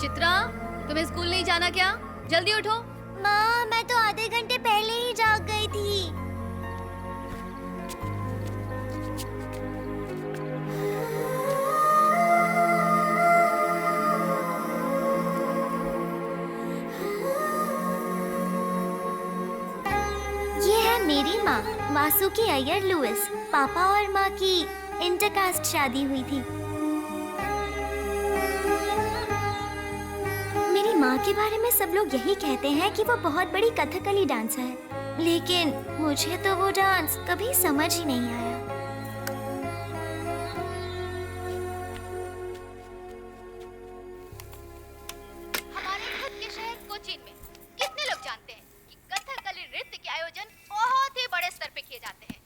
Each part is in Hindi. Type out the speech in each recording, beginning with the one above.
चित्रा, तुम्हें स्कूल नहीं जाना क्या? जल्दी उठो। माँ, मैं तो आधे घंटे पहले ही जाग गई थी। ये है मेरी माँ, वासुकी अय्यर लुइस। पापा और माँ की इंटरकास्ट शादी हुई थी। मेरी माँ के बारे में सब लोग यही कहते हैं कि वो बहुत बड़ी कथकली डांसर है, लेकिन मुझे तो वो डांस कभी समझ ही नहीं आया। हमारे खुद के शहर कोचीन में कितने लोग जानते हैं कि कथकली नृत्य के आयोजन बहुत ही बड़े स्तर पे किए जाते हैं।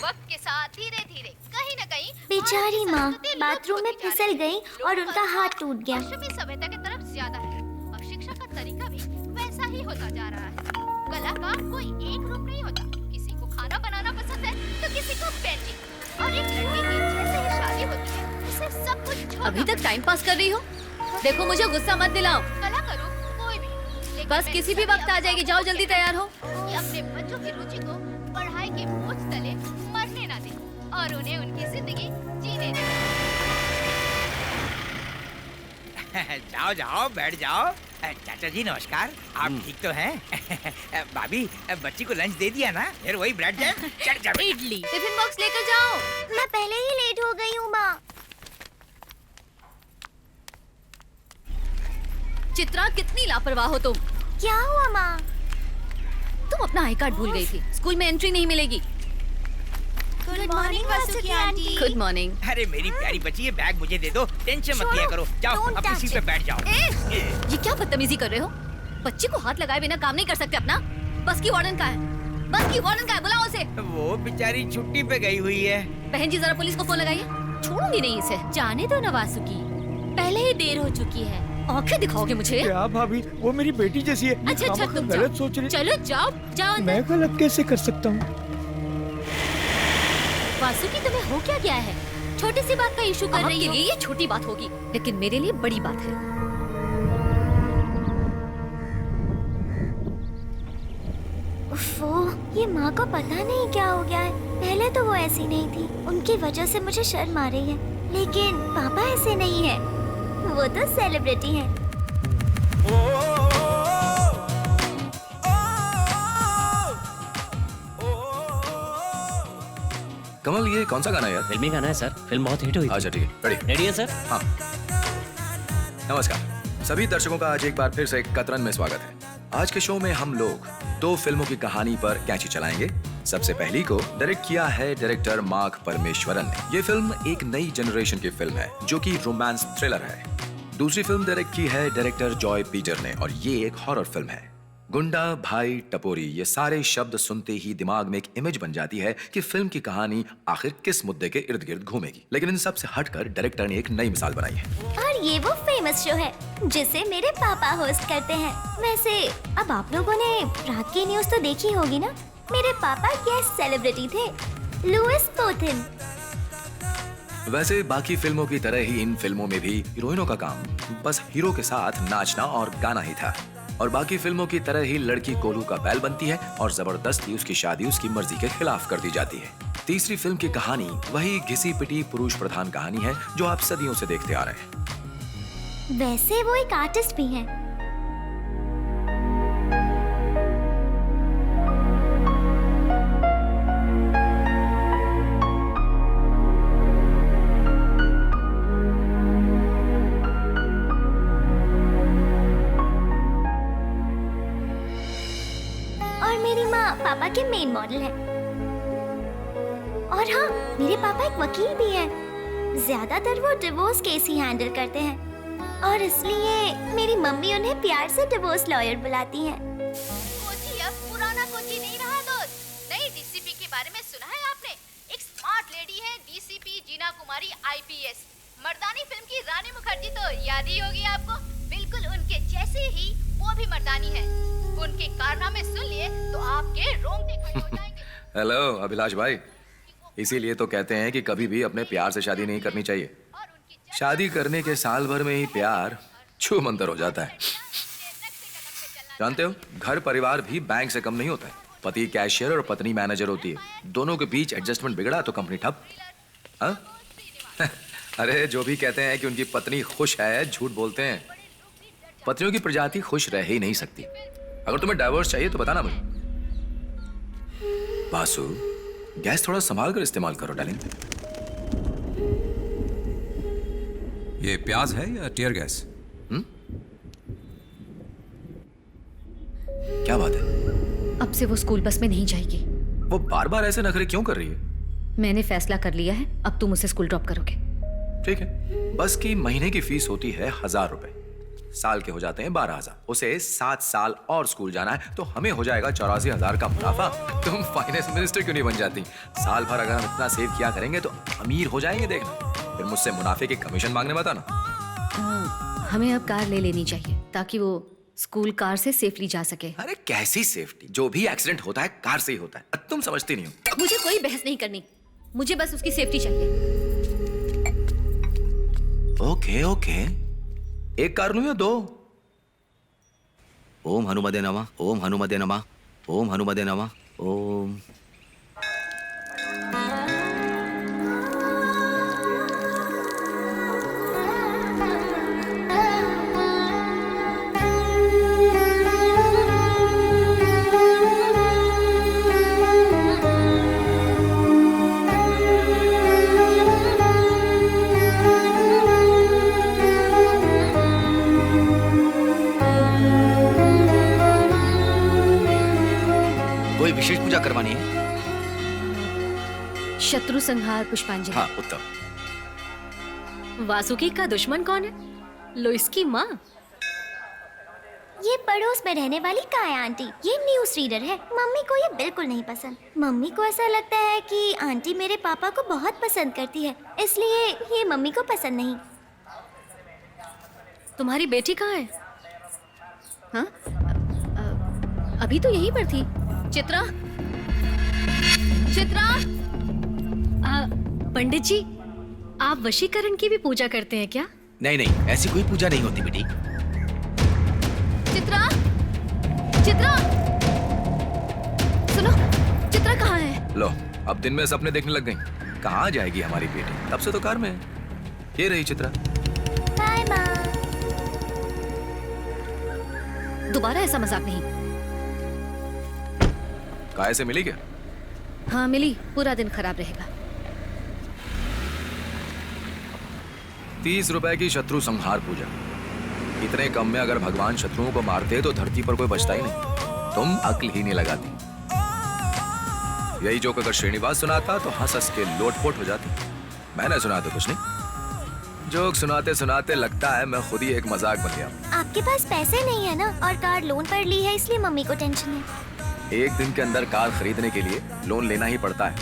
वक्त के साथ धीरे धीरे कहीं न कहीं बेचारी माँ बाथरूम में फिसल गई और उनका हाथ टूट गया। पश्चिमी सभ्यता की तरफ ज्यादा है और शिक्षा का तरीका भी वैसा ही होता जा रहा है। कला का कोई एक रूप नहीं होता। किसी को खाना बनाना पसंद है तो किसी को पेंटिंग, और एक लड़की की जैसे ही शादी होती है उसे सब कुछ छोड़ना अभी तक टाइम पास कर रही हो? देखो, मुझे गुस्सा मत दिलाओ। कला करो कोई भी, लेकिन बस मैं किसी भी वक्त आ जाएगी। जाओ जल्दी तैयार हो। कि अपने बच्चों की रुचि को पढ़ाई के बोझ तले मरने ना दें और उन्हें उनकी जिंदगी जीने दें। जाओ जाओ बैठ जाओ। चाचा जी नमस्कार, आप ठीक तो हैं? भाभी, बच्ची को लंच दे दिया ना? फिर वही ब्रेड जैम। चल चल। इडली टिफिन बॉक्स लेकर जाओ। मैं पहले ही लेट हो गई हूँ माँ। चित्रा, कितनी लापरवाह हो तुम। क्या हुआ माँ? तुम अपना आई कार्ड भूल गई थी। स्कूल में एंट्री नहीं मिलेगी। Good morning Vasuki aunty. Good morning. अरे मेरी प्यारी बच्ची, ये बैग मुझे दे दो। टेंशन मत लिया करो। जाओ Don't अपनी touch सीट पे it. बैठ जाओ। ये क्या बदतमीजी कर रहे हो? बच्ची को हाथ लगाए बिना काम नहीं कर सकते अपना। बस की वार्डन का है? बस की वार्डन का है? बुलाओ उसे। वो बेचारी छुट्टी पे गई हुई है। बहन जी, जरा पुलिस को फोन लगाइए। छोड़ूंगी नहीं इसे। जाने दो ना वासुकी, पहले ही देर हो चुकी है। आंखें दिखाओगे मुझे? क्या भाभी, वो मेरी बेटी जैसी है। अच्छा अच्छा, तुम गलत जाओ। सोच रही। चलो जाओ जाओ अंदर। मैं गलत कैसे कर सकता हूँ? वासुकी, तुम्हें हो क्या गया है? छोटी सी बात का इशू कर रही आपके हो। लिए ये छोटी बात होगी, लेकिन मेरे लिए बड़ी बात है। उफ़्फ़ो, ये माँ को पता नहीं क्या हो गया है। पहले तो वो ऐसी नहीं थी, उनकी वजह से मुझे शर्म आ रही है। लेकिन पापा ऐसे नहीं है, वो तो सेलिब्रिटी हैं। कमल, ये कौन सा गाना है यार? फिल्मी गाना है सर, फिल्म बहुत हिट हुई थी। अच्छा ठीक है, रेडी? रेडी है सर? हाँ। नमस्कार सभी दर्शकों का आज एक बार फिर से कतरन में स्वागत है। आज के शो में हम लोग 2 फिल्मों की कहानी पर कैंची चलाएंगे। सबसे पहली को डायरेक्ट किया है डायरेक्टर मार्क परमेश्वरन ने। ये फिल्म एक नई जनरेशन की फिल्म है जो कि रोमांस थ्रिलर है। दूसरी फिल्म डायरेक्ट की है डायरेक्टर जॉय पीटर ने और ये एक हॉरर फिल्म है। गुंडा, भाई, टपोरी, ये सारे शब्द सुनते ही दिमाग में एक इमेज बन जाती है कि फिल्म की कहानी आखिर किस मुद्दे के इर्द गिर्द घूमेगी। लेकिन इन सब से हटकर डायरेक्टर ने एक नई मिसाल बनाई है। और ये वो फेमस शो है जिसे मेरे पापा होस्ट करते हैं। वैसे अब आप लोगों ने रात की न्यूज़ तो देखी होगी ना? मेरे पापा गेस्ट सेलिब्रिटी थे, लुइस पोथिन। वैसे बाकी फिल्मों की तरह ही इन फिल्मों में भी हीरोइनों का काम बस हीरो के साथ नाचना और गाना ही था। और बाकी फिल्मों की तरह ही लड़की कोलू का बैल बनती है और जबरदस्ती उसकी शादी उसकी मर्जी के खिलाफ कर दी जाती है। तीसरी फिल्म की कहानी वही घिसी पिटी पुरुष प्रधान कहानी है जो आप सदियों से देखते आ रहे हैं। वैसे वो एक आर्टिस्ट भी हैं। और मेरी माँ पापा के मेन मॉडल है। और हाँ, मेरे पापा एक वकील भी हैं। ज्यादातर वो डिवोर्स केस ही हैंडल करते हैं और इसलिए मेरी मम्मी उन्हें प्यार से डिवोर्स लॉयर बुलाती हैं। कोची अब पुराना कोची नहीं रहा दोस्त। नई डीसीपी के बारे में सुना है आपने? एक स्मार्ट लेडी है डीसीपी जीना कुमारी आईपीएस। मर्दानी फिल्म की रानी मुखर्जी तो याद ही होगी आपको। बिल्कुल उनके जैसे ही वो भी मर्दानी है। उनके कारनामे सुन लिए तो आपके रोंगटे खड़े हो जाएंगे। हेलो अभिलाष भाई, इसीलिए तो कहते हैं कि कभी भी अपने प्यार से शादी नहीं करनी चाहिए। शादी करने के साल भर में ही प्यार छू मंतर हो जाता है। जानते हो, घर परिवार भी बैंक से कम नहीं होता है। पति कैशियर और पत्नी मैनेजर होती है, दोनों के बीच एडजस्टमेंट बिगड़ा तो कंपनी ठप। हाँ? अरे जो भी कहते हैं कि उनकी पत्नी खुश है, झूठ बोलते हैं। पत्नियों की प्रजाति खुश रह ही नहीं सकती। अगर तुम्हें डाइवोर्स चाहिए तो बताना मुझे। बासु, गैस थोड़ा संभाल कर इस्तेमाल करो डार्लिंग। ये प्याज है या टियर गैस? क्या बात है? अब से वो स्कूल बस में नहीं जाएगी। वो बार बार ऐसे नखरे क्यों कर रही है? मैंने फैसला कर लिया है, अब तुम उसे स्कूल ड्रॉप करोगे। ठीक है, बस की महीने की फीस होती है 1000 रुपए, साल के हो जाते हैं 12,000। उसे 7 साल और स्कूल जाना है तो हमें हो जाएगा 84,000 का मुनाफा। तुम फाइनेंस मिनिस्टर क्यों नहीं बन जाती? साल भर अगर हम इतना सेव किया करेंगे तो अमीर हो जाएंगे। देखना, फिर मुझसे मुनाफे के कमीशन मांगने मत आना। हमें अब कार ले लेनी चाहिए ताकि वो स्कूल कार से सेफली जा सके। अरे कैसी सेफ्टी? जो भी एक्सीडेंट होता है कार से ही होता है, तुम समझती नहीं हो। मुझे कोई बहस नहीं करनी, मुझे बस उसकी सेफ्टी चाहिए। ओके ओके, एक कार लूं या 2? ओम हनुमते नमः, ओम हनुमते नमः, ओम हनुमते नमः, ओम। कोई विशेष पूजा करवानी है? शत्रु संहार पुष्पांजलि। हाँ उत्तम। वासुकी का दुश्मन कौन है? लो इसकी माँ। ये पड़ोस में रहने वाली काया आंटी, ये न्यूज़ रीडर है। मम्मी को ये बिल्कुल नहीं पसंद। मम्मी को ऐसा लगता है कि आंटी मेरे पापा को बहुत पसंद करती है, इसलिए ये मम्मी को पसंद नहीं। तुम्हारी बेटी कहाँ है? हाँ? अभी तो यहीं पर थी। चित्रा, चित्रा। पंडित जी, आप वशीकरण की भी पूजा करते हैं क्या? नहीं नहीं, ऐसी कोई पूजा नहीं होती बेटी। चित्रा, चित्रा, सुनो, चित्रा कहाँ है? लो, अब दिन में सपने देखने लग गई। कहाँ जाएगी हमारी बेटी? तब से तो कार में है। ये रही चित्रा। बाय माँ। दोबारा ऐसा मजाक नहीं। काय से मिली क्या? हाँ मिली, पूरा दिन खराब रहेगा। 30 रुपए की शत्रु संहार पूजा। इतने कम में अगर भगवान शत्रुओं को मारते तो धरती पर कोई बचता ही नहीं। तुम अक्ल ही नहीं लगाती। यही जोक अगर श्रीनिवास सुनाता तो हंस हंस के लोटपोट हो जाती। मैंने सुना तो कुछ नहीं। जोक सुनाते सुनाते लगता है मैं खुद ही एक मजाक बन गया। आपके पास पैसे नहीं है ना, और कार लोन पर ली है, इसलिए मम्मी को टेंशन है। एक दिन के अंदर कार खरीदने के लिए लोन लेना ही पड़ता है,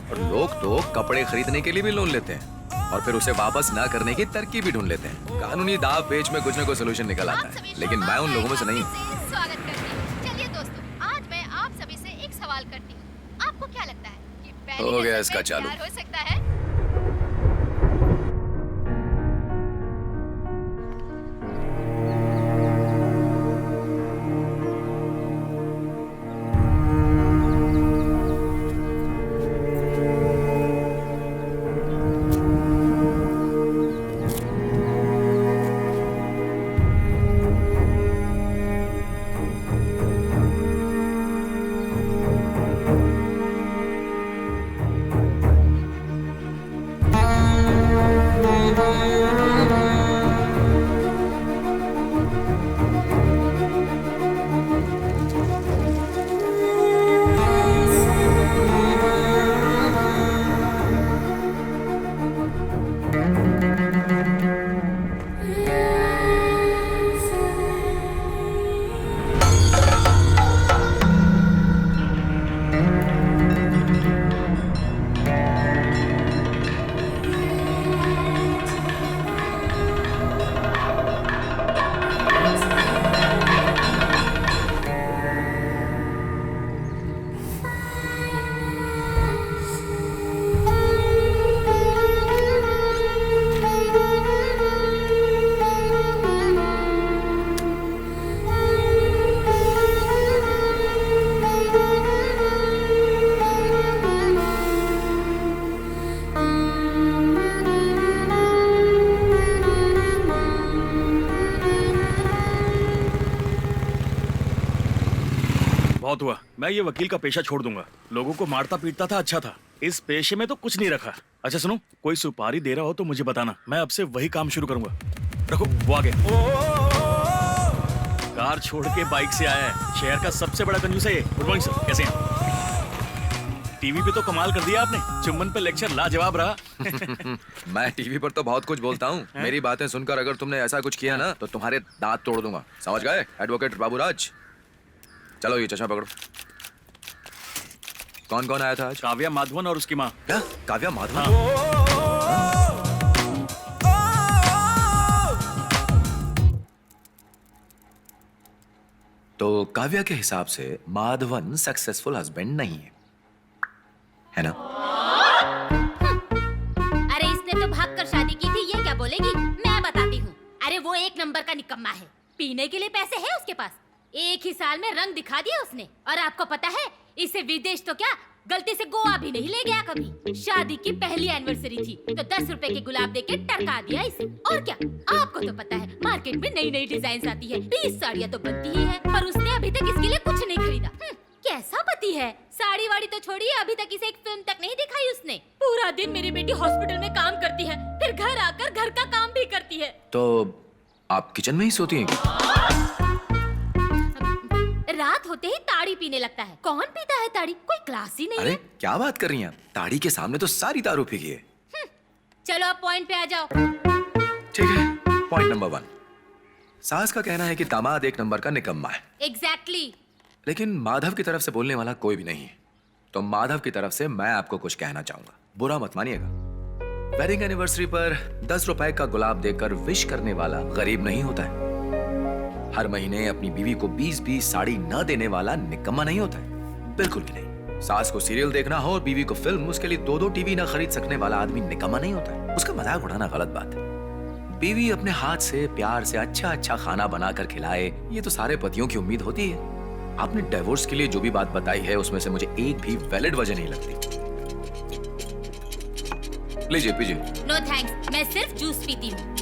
और लोग तो कपड़े खरीदने के लिए भी लोन लेते हैं और फिर उसे वापस ना करने की तरकीब भी ढूंढ लेते हैं। कानूनी दाव पेच में कुछ न कुछ सोल्यूशन निकल आता है, लेकिन मैं उन लोगों में से नहीं। स्वागत करती हूँ। चलिए दोस्तों, आज मैं आप सभी से एक सवाल करती हूँ। आपको क्या लगता है कि पहली हो गया नजर इसका में चालू। प्यार हो सकता है? बहुत हुआ। मैं ये वकील का पेशा छोड़ दूंगा। लोगों को मारता पीटता था, अच्छा था। इस पेशे में तो कुछ नहीं रखा। अच्छा सुनो, कोई सुपारी दे रहा हो तो मुझे बताना, मैं अब से वही काम शुरू करूंगा। रखो, वो आ गए। कार छोड़ के बाइक से आया है, शहर का सबसे बड़ा कंजूस है ये। गुड मॉर्निंग सर, कैसे हैं? टीवी पे तो कमाल कर दिया आपने, चुम्बन पे लेक्चर लाजवाब रहा। मैं टीवी पर तो बहुत कुछ बोलता हूँ। मेरी बातें सुनकर अगर तुमने ऐसा कुछ किया ना तो तुम्हारे दांत तोड़ दूंगा, समझ गए? एडवोकेट बाबूराज, चलो ये चश्मा पकड़ो। कौन कौन आया था आज? काव्या माधवन और उसकी माँ। क्या? काव्या माधवन? तो काव्या के हिसाब से माधवन सक्सेसफुल हस्बैंड नहीं है ना? अरे इसने तो भागकर शादी की थी, ये क्या बोलेगी? मैं बताती हूँ। अरे वो एक नंबर का निकम्मा है, पीने के लिए पैसे है उसके पास। एक ही साल में रंग दिखा दिया उसने। और आपको पता है, इसे विदेश तो क्या, गलती से गोवा भी नहीं ले गया कभी। शादी की पहली एनिवर्सरी थी तो 10 रुपए के गुलाब देके टरका दिया इसे। और क्या, आपको तो पता है मार्केट में नई नई डिजाइन आती है, 20 साड़ियाँ तो बनती ही है, पर उसने अभी तक इसके लिए कुछ नहीं खरीदा। कैसा पति है, साड़ी वाड़ी तो छोड़िए, अभी तक इसे एक फिल्म तक नहीं दिखाई उसने। पूरा दिन मेरी बेटी हॉस्पिटल में काम करती है, फिर घर आकर घर का काम भी करती है। तो आप किचन में ही सोती हैं क्या? रात होते ही ताड़ी पीने लगता है। कौन पीता है ताड़ी? कोई क्लास ही नहीं अरे है। क्या बात कर रही हैं? ताड़ी के सामने तो सारी दारू फीकी है। चलो अब पॉइंट पे आ जाओ। ठीक है, पॉइंट नंबर 1। सास का कहना है कि दामाद एक नंबर का निकम्मा है। एग्जैक्टली। लेकिन माधव की तरफ से बोलने वाला कोई भी नहीं है। तो माधव की तरफ से मैं आपको कुछ कहना चाहूंगा, बुरा मत मानिएगा। वेडिंग एनिवर्सरी पर 10 रुपए का गुलाब देकर विश करने वाला गरीब नहीं होता है। हर महीने अपनी बीवी को 20-20 साड़ी न देने वाला निकम्मा नहीं होता है, बिल्कुल भी नहीं। सास को सीरियल देखना हो और बीवी को फिल्म, उसके लिए 2-2 टीवी न खरीद सकने वाला आदमी निकम्मा नहीं होता है। उसका मजाक उड़ाना गलत बात है। बीवी अपने हाथ से प्यार से अच्छा अच्छा खाना बनाकर खिलाए, ये तो सारे पतियों की उम्मीद होती है। आपने डिवोर्स के लिए जो भी बात बताई है उसमें से मुझे एक भी वैलिड वजह नहीं लगती। लीजिए पीजिए। नो थैंक्स, मैं सिर्फ जूस पीती हूँ।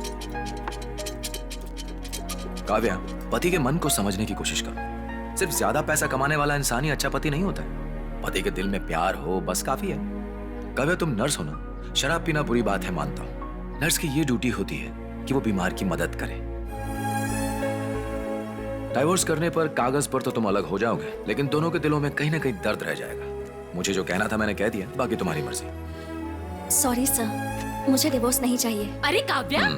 काव्या, पति के मन को समझने की कोशिश करो। सिर्फ ज्यादा पैसा कमाने वाला इंसान ही अच्छा पति नहीं होता है। पति के दिल में प्यार हो बस काफी है। काव्या, तुम नर्स हो ना? शराब पीना बुरी बात है, मानता हूँ। नर्स की ये ड्यूटी होती है कि वो बीमार की मदद करे। डाइवोर्स करने पर कागज पर तो तुम अलग हो जाओगे, लेकिन दोनों के दिलों में कहीं ना कहीं दर्द रह जाएगा। मुझे जो कहना था मैंने कह दिया, बाकी तुम्हारी मर्जी। सॉरी सर, मुझे डिवोर्स नहीं चाहिए। अरे काव्या,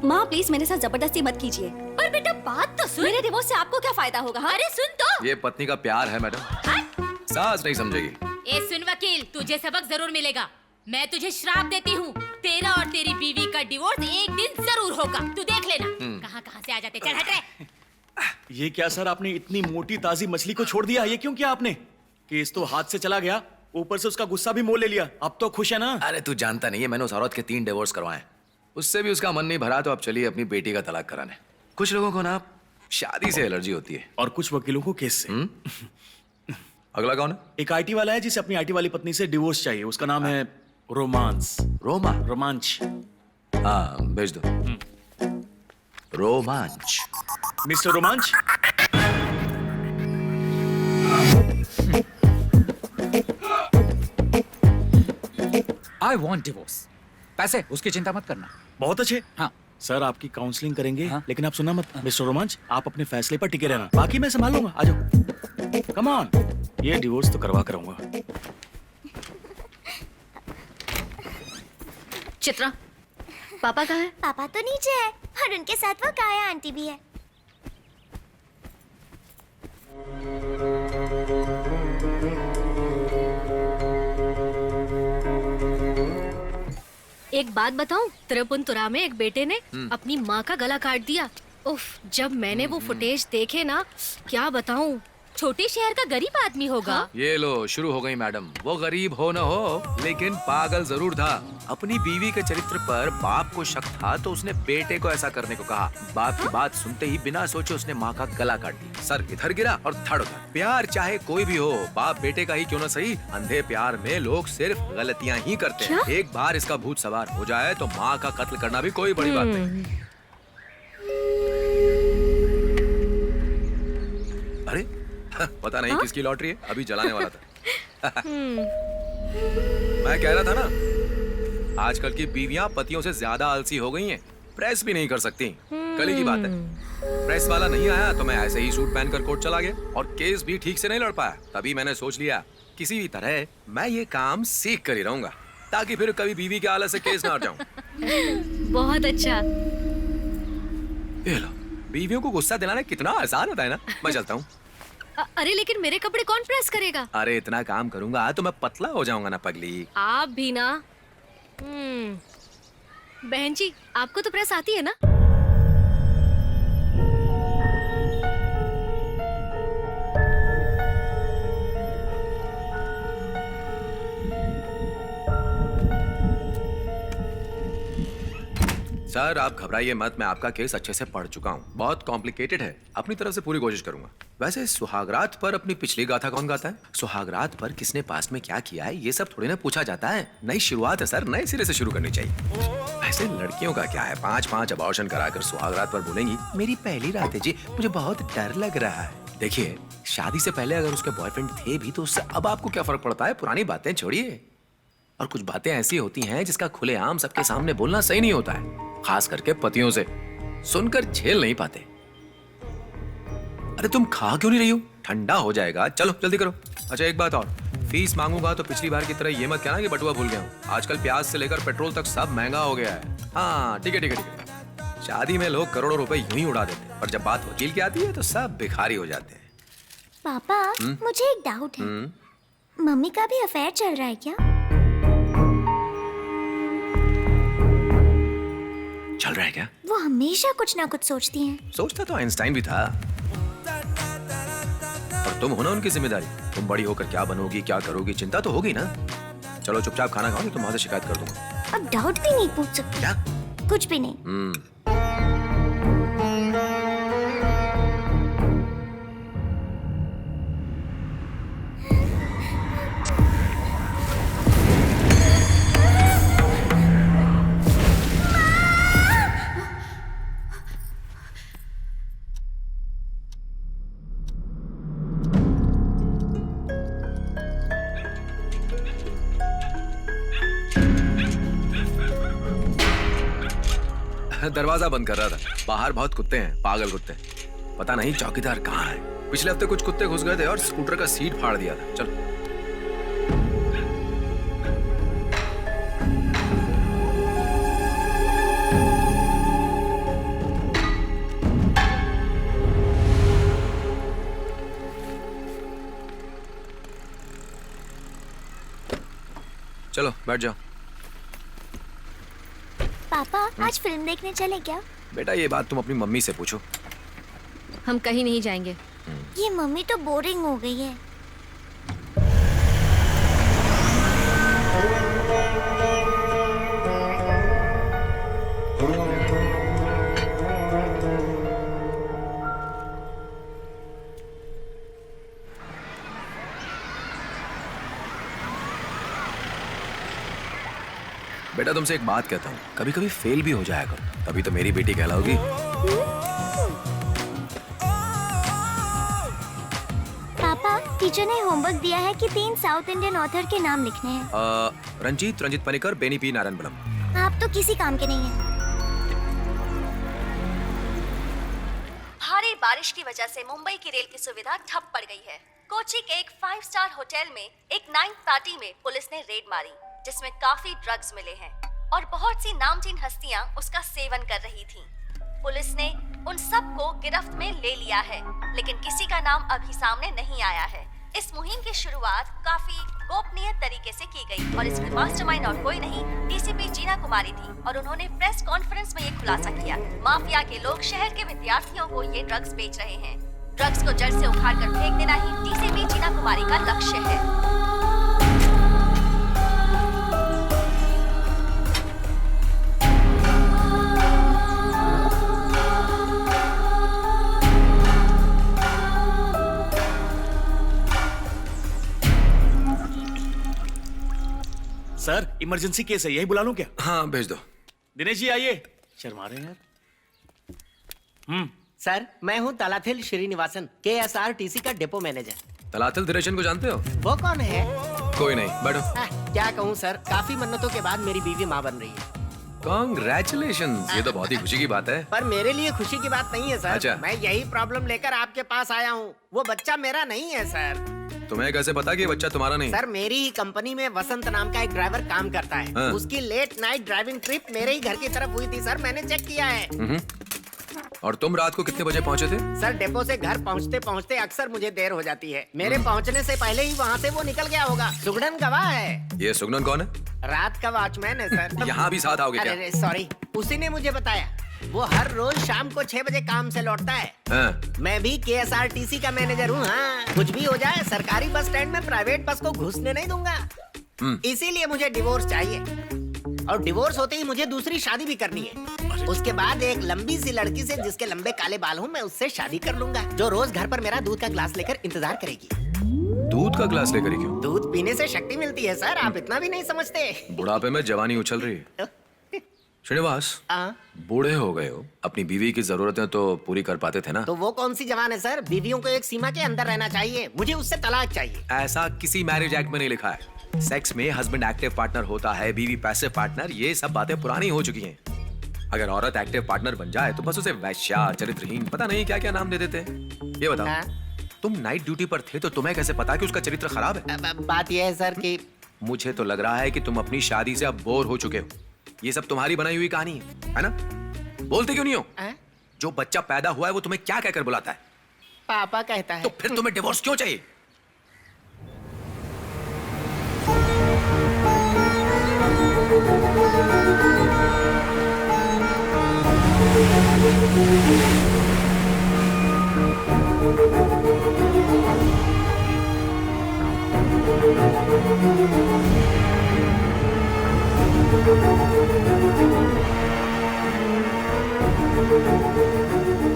माँ प्लीज मेरे साथ जबरदस्ती मत कीजिए। पर बेटा बात तो सुन। मेरे डिवोर्स से आपको क्या फायदा होगा? हाँ? अरे सुन तो। ये पत्नी का प्यार है मैडम, सास नहीं समझेगी। ए सुन वकील, तुझे सबक जरूर मिलेगा। मैं तुझे श्राप देती हूँ, तेरा और तेरी बीवी का डिवोर्स एक दिन जरूर होगा। तू देख लेना। कहाँ कहाँ से आ जाते। चल हट रे। ये क्या सर, आपने इतनी मोटी ताजी मछली को छोड़ दिया? ये क्यों किया आपने? केस तो हाथ से चला गया, ऊपर से उसका गुस्सा भी मोल ले लिया। अब तो खुश है ना? अरे तू जानता नहीं है, मैंने उस औरत के 3 डिवोर्स करवाए, उससे भी उसका मन नहीं भरा, तो अब चलिए अपनी बेटी का तलाक कराने। कुछ लोगों को ना शादी से एलर्जी होती है और कुछ वकीलों को केस से। अगला कौन है? एक आईटी वाला है जिसे अपनी आईटी वाली पत्नी से डिवोर्स चाहिए। उसका नाम है रोमांस। रोमांच। हाँ भेज दो। रोमांच। मिस्टर रोमांच। I want divorce. पैसे उसकी चिंता मत करना। बहुत अच्छे। हाँ सर, आपकी काउंसलिंग करेंगे। हाँ? लेकिन आप सुनना मत। मिस्टर रोमांच, आप अपने फैसले पर टिके रहना, बाकी मैं संभाल लूंगा। आ जाओ, कम ऑन। ये डिवोर्स तो करवा कराऊंगा। चित्रा, पापा कहाँ है? पापा तो नीचे है और उनके साथ वो काया आंटी भी है। एक बात बताऊं, त्रिपुनितुरा में एक बेटे ने अपनी माँ का गला काट दिया। उफ, जब मैंने वो फुटेज देखे ना, क्या बताऊं। छोटे शहर का गरीब आदमी होगा। ये लो शुरू हो गई मैडम। वो गरीब हो न हो, लेकिन पागल जरूर था। अपनी बीवी के चरित्र पर बाप को शक था तो उसने बेटे को ऐसा करने को कहा। बाप की बात सुनते ही बिना सोचे उसने माँ का गला काट दिया। सर इधर गिरा और धड़ उधर। प्यार चाहे कोई भी हो, बाप बेटे का ही क्यों न सही, अंधे प्यार में लोग सिर्फ गलतियाँ ही करते हैं। एक बार इसका भूत सवार हो जाए तो माँ का कत्ल करना भी कोई बड़ी बात नहीं। अरे पता नहीं किसकी लॉटरी है, अभी जलाने वाला था। मैं कह रहा था ना, आजकल की बीवियां पतियों से ज्यादा आलसी हो गई हैं, प्रेस भी नहीं कर सकती। कल ही की बात है, प्रेस वाला नहीं आया तो मैं ऐसे ही सूट पहनकर कोर्ट चला गया और केस भी ठीक से नहीं लड़ पाया। तभी मैंने सोच लिया किसी भी तरह मैं ये काम सीख कर ही रहूंगा, ताकि फिर कभी बीवी के आलस से केस ना हट जाऊं। बहुत अच्छा। ये लो, बीवियों को गुस्सा दिलाना कितना आसान होता है ना। मैं चलता हूँ। अरे लेकिन मेरे कपड़े कौन प्रेस करेगा? अरे इतना काम करूंगा तो मैं पतला हो जाऊंगा ना पगली। आप भी ना। बहन जी, आपको तो प्रेस आती है ना? सर आप घबराइए मत, मैं आपका केस अच्छे से पढ़ चुका हूँ। बहुत कॉम्प्लिकेटेड है, अपनी तरफ से पूरी कोशिश करूंगा। वैसे सुहागरात पर अपनी पिछली गाथा कौन गाता है? सुहागरात पर किसने पास्ट में क्या किया है, ये सब थोड़ी ना पूछा जाता है। नई शुरुआत है सर, नए सिरे से शुरू करनी चाहिए। वैसे लड़कियों का क्या है, 5-5 अबॉर्शन कराकर सुहागरात पर बोलेंगी मेरी पहली रात है जी, मुझे बहुत डर लग रहा है। देखिए, शादी से पहले अगर उसके बॉयफ्रेंड थे भी तो उससे अब आपको क्या फर्क पड़ता है? पुरानी बातें छोड़िए। और कुछ बातें ऐसी होती हैं जिसका खुलेआम सबके सामने बोलना सही नहीं होता है, खास करके पतियों से। सुनकर झेल नहीं पाते। अरे तुम खा क्यों नहीं रही हो? ठंडा हो जाएगा, चलो जल्दी करो। अच्छा एक बात और, फीस मांगूंगा तो पिछली बार की तरह ये मत कहना कि बटुआ भूल गया हूँ। आजकल प्याज से लेकर पेट्रोल तक सब महंगा हो गया है। हाँ ठीक है ठीक है ठीक है। शादी में लोग करोड़ों रुपए यूं ही उड़ा देते हैं, और जब बात वकील की आती है तो सब भिखारी हो जाते हैं। पापा, मुझे एक डाउट है। मम्मी का भी अफेयर चल रहा है क्या? चल रहा है क्या? वो हमेशा कुछ ना कुछ सोचती हैं। सोचता तो आइंस्टाइन भी था। और तुम हो ना उनकी जिम्मेदारी। तुम बड़ी होकर क्या बनोगी, क्या करोगी, चिंता तो होगी ना। चलो चुपचाप खाना खाओ, तो वहां से शिकायत कर दूंगा। अब डाउट भी नहीं पूछ सकती। क्या? कुछ भी नहीं। दरवाजा बंद कर रहा था, बाहर बहुत कुत्ते हैं, पागल कुत्ते। पता नहीं चौकीदार कहाँ है। पिछले हफ्ते कुछ कुत्ते घुस गए थे और स्कूटर का सीट फाड़ दिया था। चलो चलो बैठ जाओ। पापा, आज फिल्म देखने चले क्या? बेटा ये बात तुम अपनी मम्मी से पूछो। हम कहीं नहीं जाएंगे। ये मम्मी तो बोरिंग हो गई है। बेटा तुमसे एक बात कहता हूँ, कभी कभी फेल भी हो जाया करो, तभी तो मेरी बेटी कहलाओगी। पापा, टीचर ने होमवर्क दिया है कि 3 साउथ इंडियन ऑथर के नाम लिखने हैं। रंजीत पनिकर, बेनी पी नारायणपुरम। आप तो किसी काम के नहीं हैं। भारी बारिश की वजह से मुंबई की रेल की सुविधा ठप पड़ गई है। कोची के एक 5 स्टार होटल में एक नाइट पार्टी में पुलिस ने रेड मारी, जिसमें काफी ड्रग्स मिले हैं और बहुत सी नामचीन हस्तियां उसका सेवन कर रही थीं। पुलिस ने उन सबको गिरफ्त में ले लिया है, लेकिन किसी का नाम अभी सामने नहीं आया है। इस मुहिम की शुरुआत काफी गोपनीय तरीके से की गई और इसमें मास्टरमाइंड और कोई नहीं, डीसीपी जीना कुमारी थी और उन्होंने प्रेस कॉन्फ्रेंस में ये खुलासा किया। माफिया के लोग शहर के विद्यार्थियों को ये ड्रग्स बेच रहे हैं। ड्रग्स को जड़ से उखाड़ कर फेंक देना ही डीसीपी जीना कुमारी का लक्ष्य है। सर इमरजेंसी केस है, यही बुला लूं क्या? हाँ भेज दो। दिनेश जी आइए। शर्मा रहे हैं यार। सर मैं हूँ तलाथिल श्रीनिवासन, KSRTC का डिपो मैनेजर। तलाथिल दिनेशन को जानते हो? वो कौन है? कोई नहीं, बैठो। क्या कहूँ सर, काफी मन्नतों के बाद मेरी बीवी माँ बन रही है। Congratulations, ये तो बहुत ही खुशी की बात है। पर मेरे लिए खुशी की बात नहीं है सर। अच्छा। मैं यही प्रॉब्लम लेकर आपके पास आया हूँ। वो बच्चा मेरा नहीं है सर। तुम्हें कैसे पता कि ये बच्चा तुम्हारा नहीं? सर मेरी ही कंपनी में वसंत नाम का एक ड्राइवर काम करता है। हाँ। उसकी लेट नाइट ड्राइविंग ट्रिप मेरे ही घर की तरफ हुई थी सर, मैंने चेक किया है। और तुम रात को कितने बजे पहुंचे थे? सर डिपो से घर पहुँचते पहुँचते अक्सर मुझे देर हो जाती है। मेरे पहुँचने से पहले ही वहाँ से वो निकल गया होगा। सुगड़न गवाह है। ये सुगनन कौन है? रात का वॉचमैन है सर। यहाँ भी साथ आओगे क्या? अरे सॉरी, उसी ने मुझे बताया। वो हर रोज शाम को 6 बजे काम से लौटता है। हाँ। मैं भी KSRTC का मैनेजर हूँ। हाँ, कुछ भी हो जाए सरकारी बस स्टैंड में प्राइवेट बस को घुसने नहीं दूंगा। इसीलिए मुझे डिवोर्स चाहिए, और डिवोर्स होते ही मुझे दूसरी शादी भी करनी है। उसके बाद एक लंबी सी लड़की से जिसके लंबे काले बाल हों, मैं उससे शादी कर लूंगा, जो रोज घर पर मेरा दूध का ग्लास लेकर इंतजार करेगी। दूध का ग्लास लेकर ही क्यों? दूध पीने से शक्ति मिलती है सर, आप इतना भी नहीं समझते। बुढ़ापे में जवानी उछल रही है। श्रीनिवास, बूढ़े हो गए हो, अपनी बीवी की जरूरतें तो पूरी कर पाते थे ना? तो वो कौन सी जवान है सर? बीवियों को एक सीमा के अंदर रहना चाहिए, मुझे उससे तलाक चाहिए। ऐसा किसी मैरिज एक्ट में नहीं लिखा है। सेक्स में हस्बैंड एक्टिव पार्टनर होता है, बीवी पैसिव पार्टनर, ये सब बातें पुरानी हो चुकी हैं। अगर औरत एक्टिव पार्टनर बन जाए तो बस उसे वैश्या, चरित्रहीन, पता नहीं क्या क्या नाम दे देते हैं। ये बताओ, तुम नाइट ड्यूटी पर थे तो तुम्हें कैसे पता कि उसका चरित्र खराब है? बात यह है सर कि मुझे तो लग रहा है कि तुम अपनी शादी से अब बोर हो चुके हो। ये सब तुम्हारी बनाई हुई कहानी है ना? बोलते क्यों नहीं हो? जो बच्चा पैदा हुआ है वो तुम्हें क्या कहकर बुलाता है? पापा कहता है। तो फिर तुम्हें डिवोर्स क्यों चाहिए?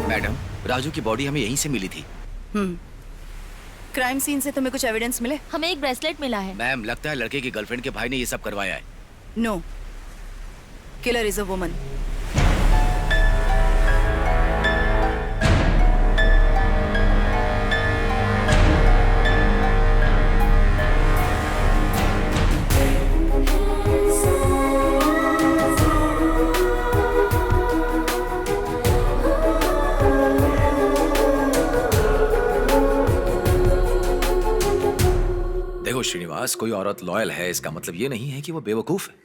मैडम, राजू की बॉडी हमें यहीं से मिली थी। क्राइम सीन से तुम्हें कुछ एविडेंस मिले? हमें एक ब्रेसलेट मिला है। मैम, लगता है लड़के की गर्लफ्रेंड के भाई ने ये सब करवाया है। No, killer is a woman. देखो श्रीनिवास, कोई औरत लॉयल है इसका मतलब ये नहीं है कि वो बेवकूफ है।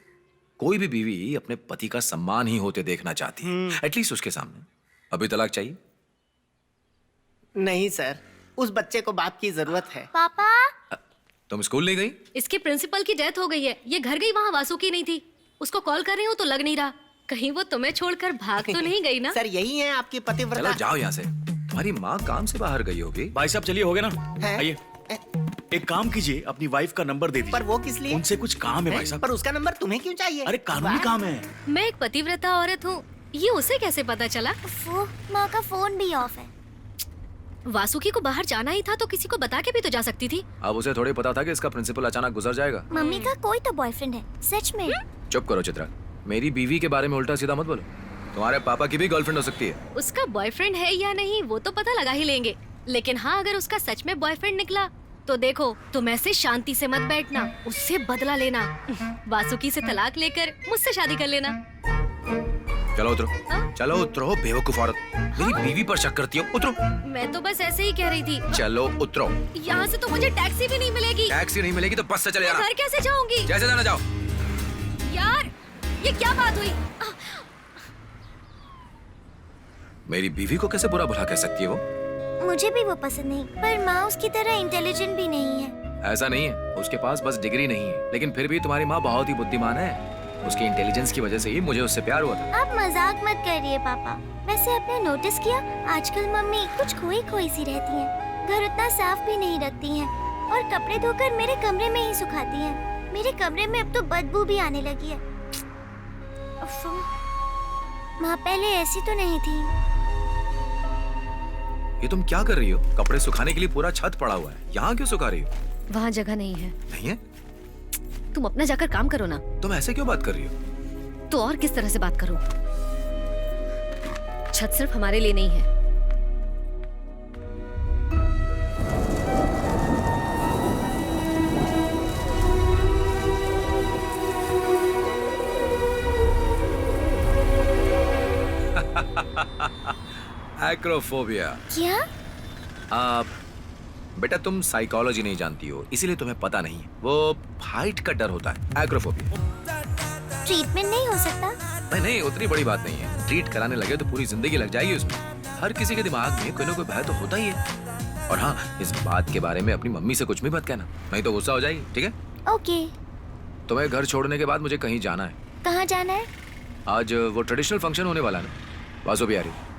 कोई भी बीवी अपने पति का सम्मान ही होते देखना चाहती है, एटलीस्ट उसके सामने। अभी तलाक चाहिए? नहीं सर, उस बच्चे को बाप की जरूरत है। पापा, तुम स्कूल नहीं गई? इसके प्रिंसिपल की डेथ हो गई है, ये घर गई, वहाँ वासुकी नहीं थी। उसको कॉल कर रही हूँ तो लग नहीं रहा। कहीं वो तुम्हें छोड़कर भाग तो नहीं गई ना? सर यही है आपकी पतिव्रता। चलो जाओ यहाँ से। तुम्हारी माँ काम से बाहर गई होगी। भाई साहब चलिए, हो गया ना? आइए, एक काम कीजिए, अपनी वाइफ का नंबर दे दीजिए। पर वो किस लिए? उनसे कुछ काम है भाई साहब। पर उसका नंबर तुम्हें क्यों चाहिए? अरे कानूनी काम है। मैं एक पतिव्रता औरत हूँ, ये उसे कैसे पता चला? वो माँ का फोन भी ऑफ है। वासुकी को बाहर जाना ही था तो किसी को बता के भी तो जा सकती थी। अब उसे थोड़ी पता था कि इसका प्रिंसिपल अचानक गुजर जाएगा। मम्मी का कोई तो बॉयफ्रेंड है, सच में। चुप करो चित्रा, मेरी बीवी के बारे में उल्टा सीधा मत बोलो। तुम्हारे पापा की भी गर्लफ्रेंड हो सकती है। उसका बॉयफ्रेंड है या नहीं वो तो पता लगा ही लेंगे, लेकिन हाँ अगर उसका सच में बॉयफ्रेंड निकला तो देखो, तुम ऐसे शांति से मत बैठना, उससे बदला लेना। वासुकी से तलाक लेकर मुझसे शादी कर लेना। चलो उतरो, चलो उतरो बेवकूफ औरत। मेरी बीवी पर शक करती हो, उतरो। मैं तो बस ऐसे ही कह रही थी। चलो उतरो। यहाँ से तो मुझे टैक्सी भी नहीं मिलेगी। टैक्सी नहीं मिलेगी तो बस से चले जाना। घर कैसे जाऊंगी? जैसे जाना जाओ। यार ये क्या बात हुई? मेरी बीवी को कैसे बुरा भला कह सकती है वो? मुझे भी वो पसंद नहीं, पर माँ उसकी तरह इंटेलिजेंट भी नहीं है। ऐसा नहीं है, उसके पास बस डिग्री नहीं है, लेकिन फिर भी तुम्हारी माँ बहुत ही बुद्धिमान है। उसकी इंटेलिजेंस की वजह से ही मुझे उससे प्यार हुआ था। आप मजाक मत करिए पापा। वैसे आपने नोटिस किया, आजकल मम्मी कुछ खोई खोई सी रहती हैं, घर उतना साफ भी नहीं रखती हैं, और कपड़े धोकर मेरे कमरे में ही सुखाती हैं। मेरे कमरे में अब तो बदबू भी आने लगी है। माँ पहले ऐसी तो नहीं थी। ये तुम क्या कर रही हो? कपड़े सुखाने के लिए पूरा छत पड़ा हुआ है, यहाँ क्यों सुखा रही हो? वहाँ जगह नहीं है। नहीं है? तुम अपना जाकर काम करो ना। तुम ऐसे क्यों बात कर रही हो? तो और किस तरह से बात करूं? छत सिर्फ हमारे लिए नहीं है, एक्रोफोबिया। क्या? आप बेटा तुम साइकोलॉजी नहीं जानती हो, इसीलिए तुम्हें पता नहीं है। वो हाइट का डर होता है, एक्रोफोबिया। ट्रीटमेंट नहीं हो सकता? नहीं, उतनी बड़ी बात नहीं है। ट्रीट कराने लगे तो पूरी जिंदगी लग जाएगी उसमें। हर किसी के दिमाग में कोई ना कोई भय तो होता ही है। और हाँ, इस बात के बारे में अपनी मम्मी से कुछ भी मत कहना, नहीं तो गुस्सा हो जाएगी, ठीक है? ओके। तुम्हें घर छोड़ने के बाद मुझे कहीं जाना है। कहाँ जाना है? आज वो ट्रेडिशनल फंक्शन होने वाला है ना, वासु भी आ रही है।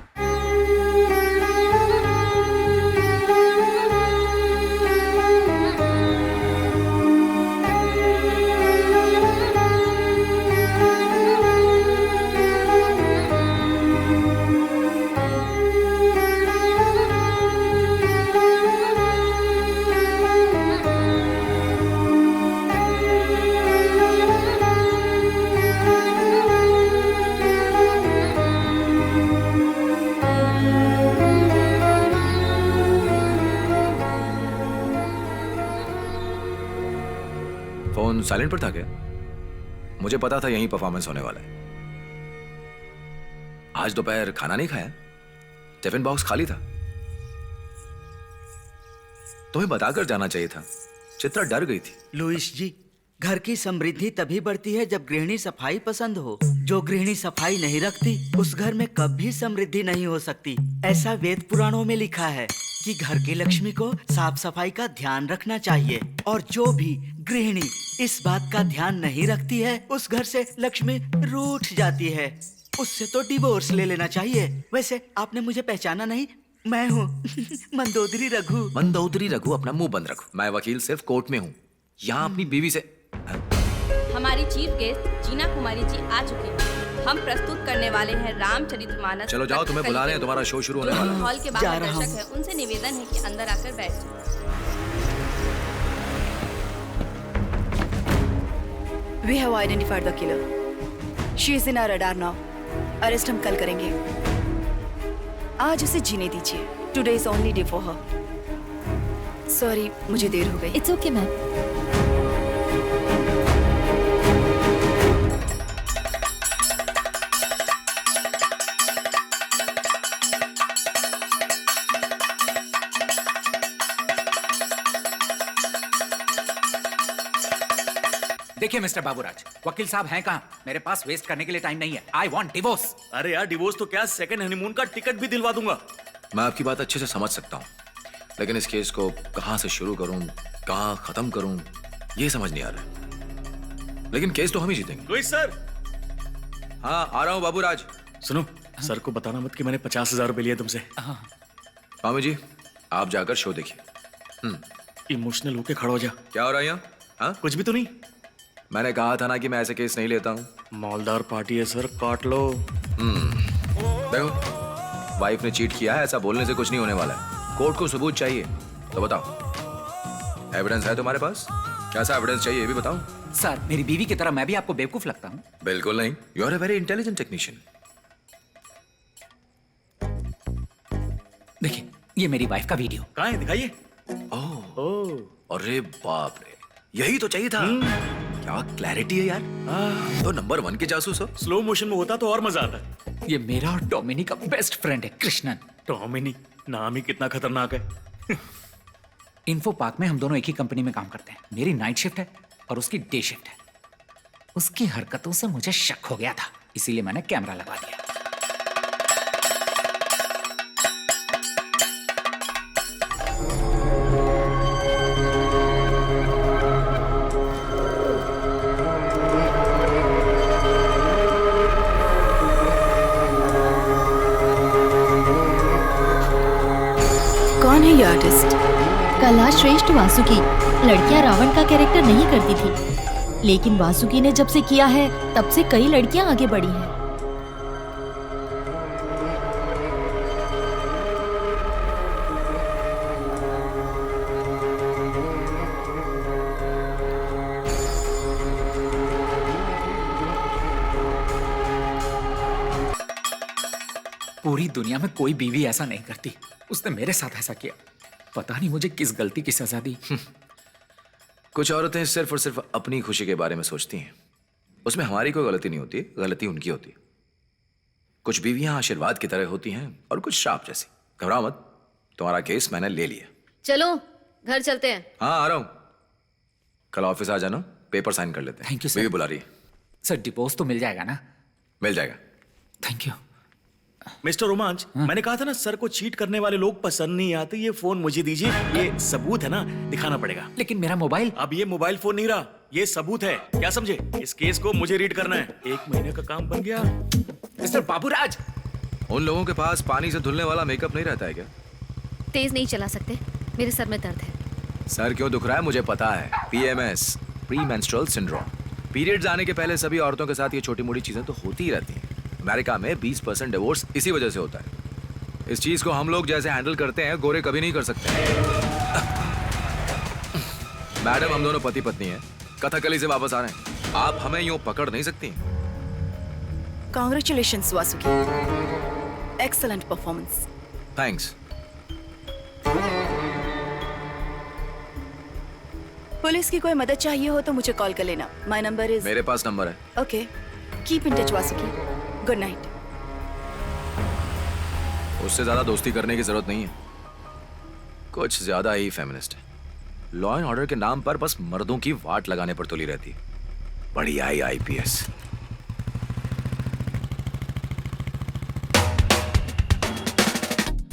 फोन साइलेंट पर था क्या? मुझे पता था यहीं परफॉर्मेंस होने वाला है। आज दोपहर खाना नहीं खाया, टिफिन बॉक्स खाली था। तुम्हें बताकर जाना चाहिए था। चित्रा डर गई थी। लुइस जी, घर की समृद्धि तभी बढ़ती है जब गृहिणी सफाई पसंद हो। जो गृहिणी सफाई नहीं रखती, उस घर में कभी समृद्धि नहीं हो सकती। ऐसा वेद पुराणों में लिखा है कि घर की लक्ष्मी को साफ सफाई का ध्यान रखना चाहिए, और जो भी गृहिणी इस बात का ध्यान नहीं रखती है, उस घर से लक्ष्मी रूठ जाती है। उससे तो डिवोर्स ले लेना चाहिए। वैसे आपने मुझे पहचाना नहीं, मैं हूँ मंदोदरी रघु। मंदोदरी रघु, अपना मुंह बंद रखो। मैं वकील सिर्फ कोर्ट में हूँ, यहाँ अपनी बीवी से। हमारी चीफ गेस्ट जीना कुमारी जी आ चुकी हैं। हम प्रस्तुत करने वाले हैं रामचरितमानस। चलो जाओ, तुम्हें बुला रहे हैं, तुम्हारा शो शुरू होने वाला है। हॉल के बाहर दर्शक है, उनसे निवेदन है कि अंदर आकर बैठ जाएं। We have identified the killer. She is in our radar now. Arrest हम कल करेंगे। आज उसे जीने दीजिए। Today is only day for her. Sorry, मुझे देर हो गई। It's okay, ma'am. देखिए मिस्टर बाबूराज, वकील साहब हैं कहाँ? मेरे पास वेस्ट करने के लिए टाइम नहीं है। I want divorce. अरे यार, डिवोर्स तो क्या, सेकंड हनीमून का टिकट भी दिलवा दूंगा। मैं आपकी बात अच्छे से समझ सकता हूँ, लेकिन इस केस को कहाँ से शुरू करूँ, कहाँ खत्म करूँ, ये समझ नहीं आ रहा। लेकिन केस तो हम ही जीतेंगे। Louis sir. हाँ, आ रहा हूँ बाबूराज। सुनो, सर को बताना मत कि मैंने 50,000 रुपए लिए तुमसे। मामी जी, आप जाकर शो देखिए। इमोशनल होके खड़ा हो जा। क्या हो रहा है यहाँ? हाँ? कुछ भी तो नहीं। मैंने कहा था ना कि मैं ऐसे केस नहीं लेता हूँ। मालदार पार्टी है सर, काट लो। देखो, वाइफ ने चीट किया है, ऐसा बोलने से कुछ नहीं होने वाला है। कोर्ट को सबूत चाहिए, तो बताओ, एविडेंस है तुम्हारे पास? कैसा एविडेंस चाहिए ये भी बताओ। सर, मेरी बीवी की तरह मैं भी आपको बेवकूफ लगता हूँ? बिल्कुल नहीं, you are a very intelligent technician. देखिए, ये मेरी वाइफ का वीडियो। कहाँ है, दिखाइए। ओह, अरे बाप रे, यही तो चाहिए था। क्या क्लैरिटी है यार। तो नंबर 1 के जासूस हो। स्लो मोशन में होता तो और मजा आता। ये मेरा और डोमिनी का बेस्ट फ्रेंड है, कृष्णन। डोमिनी, नाम ही कितना खतरनाक है। इन्फो पार्क में हम दोनों एक ही कंपनी में काम करते हैं। मेरी नाइट शिफ्ट है और उसकी डे शिफ्ट है। उसकी हरकतों से मुझे शक हो गया था, इसीलिए मैंने कैमरा लगा दिया। कौन है ये आर्टिस्ट? कला श्रेष्ठ वासुकी लड़कियां रावण का कैरेक्टर नहीं करती थी, लेकिन वासुकी ने जब से किया है तब से कई लड़कियां आगे बढ़ी हैं। पूरी दुनिया में कोई बीवी ऐसा नहीं करती। उसने मेरे साथ ऐसा किया। पता नहीं मुझे किस गलती की सजा दी। कुछ औरतें सिर्फ और सिर्फ अपनी खुशी के बारे में सोचती हैं। उसमें हमारी कोई गलती नहीं होती, गलती उनकी होती है। कुछ बीवियां आशीर्वाद की तरह होती हैं और कुछ श्राप जैसी। घबराओ मत, तुम्हारा केस मैंने ले लिया। चलो घर चलते हैं। हाँ आ रहा हूँ। कल ऑफिस आ जाना, पेपर साइन कर लेते हैं। Thank you sir. बीवी बुला रही है। सर डिपोज तो मिल जाएगा ना? मिल जाएगा। Thank you. मिस्टर रोमांच, मैंने कहा था ना सर को चीट करने वाले लोग पसंद नहीं आते। ये फोन मुझे दीजिए, ये सबूत है ना, दिखाना पड़ेगा। लेकिन मेरा मोबाइल। अब ये मोबाइल फोन नहीं रहा, ये सबूत है, क्या समझे? इस केस को मुझे रीड करना है। 1 महीने का काम बन गया। मिस्टर बाबूराज, उन लोगों के पास पानी से धुलने वाला मेकअप नहीं रहता है क्या? तेज नहीं चला सकते, मेरे सर में दर्द है। सर क्यों दुख रहा है मुझे पता है। PMS, pre menstrual syndrome. Periods आने के पहले सभी औरतों के साथ ये छोटी मोटी चीजें तो होती ही रहती हैं। अमेरिका में 20% डिवोर्स इसी वजह से होता है। इस चीज को हम लोग जैसे हैंडल करते हैं, गोरे कभी नहीं कर सकते। मैडम, हम दोनों पति पत्नी हैं, कथकली से वापस आ रहे हैं, आप हमें यूं पकड़ नहीं सकती। Congratulations, Vasuki. Excellent performance. Thanks. Police की कोई मदद चाहिए हो तो मुझे कॉल कर लेना। My number is. मेरे पास नंबर है। Okay, keep in touch Vasuki. Good night. उससे ज्यादा दोस्ती करने की जरूरत नहीं है, कुछ ज्यादा ही फेमिनिस्ट है। लॉ एंड ऑर्डर के नाम पर बस मर्दों की वाट लगाने पर तुली रहती है। बढ़िया ही IPS।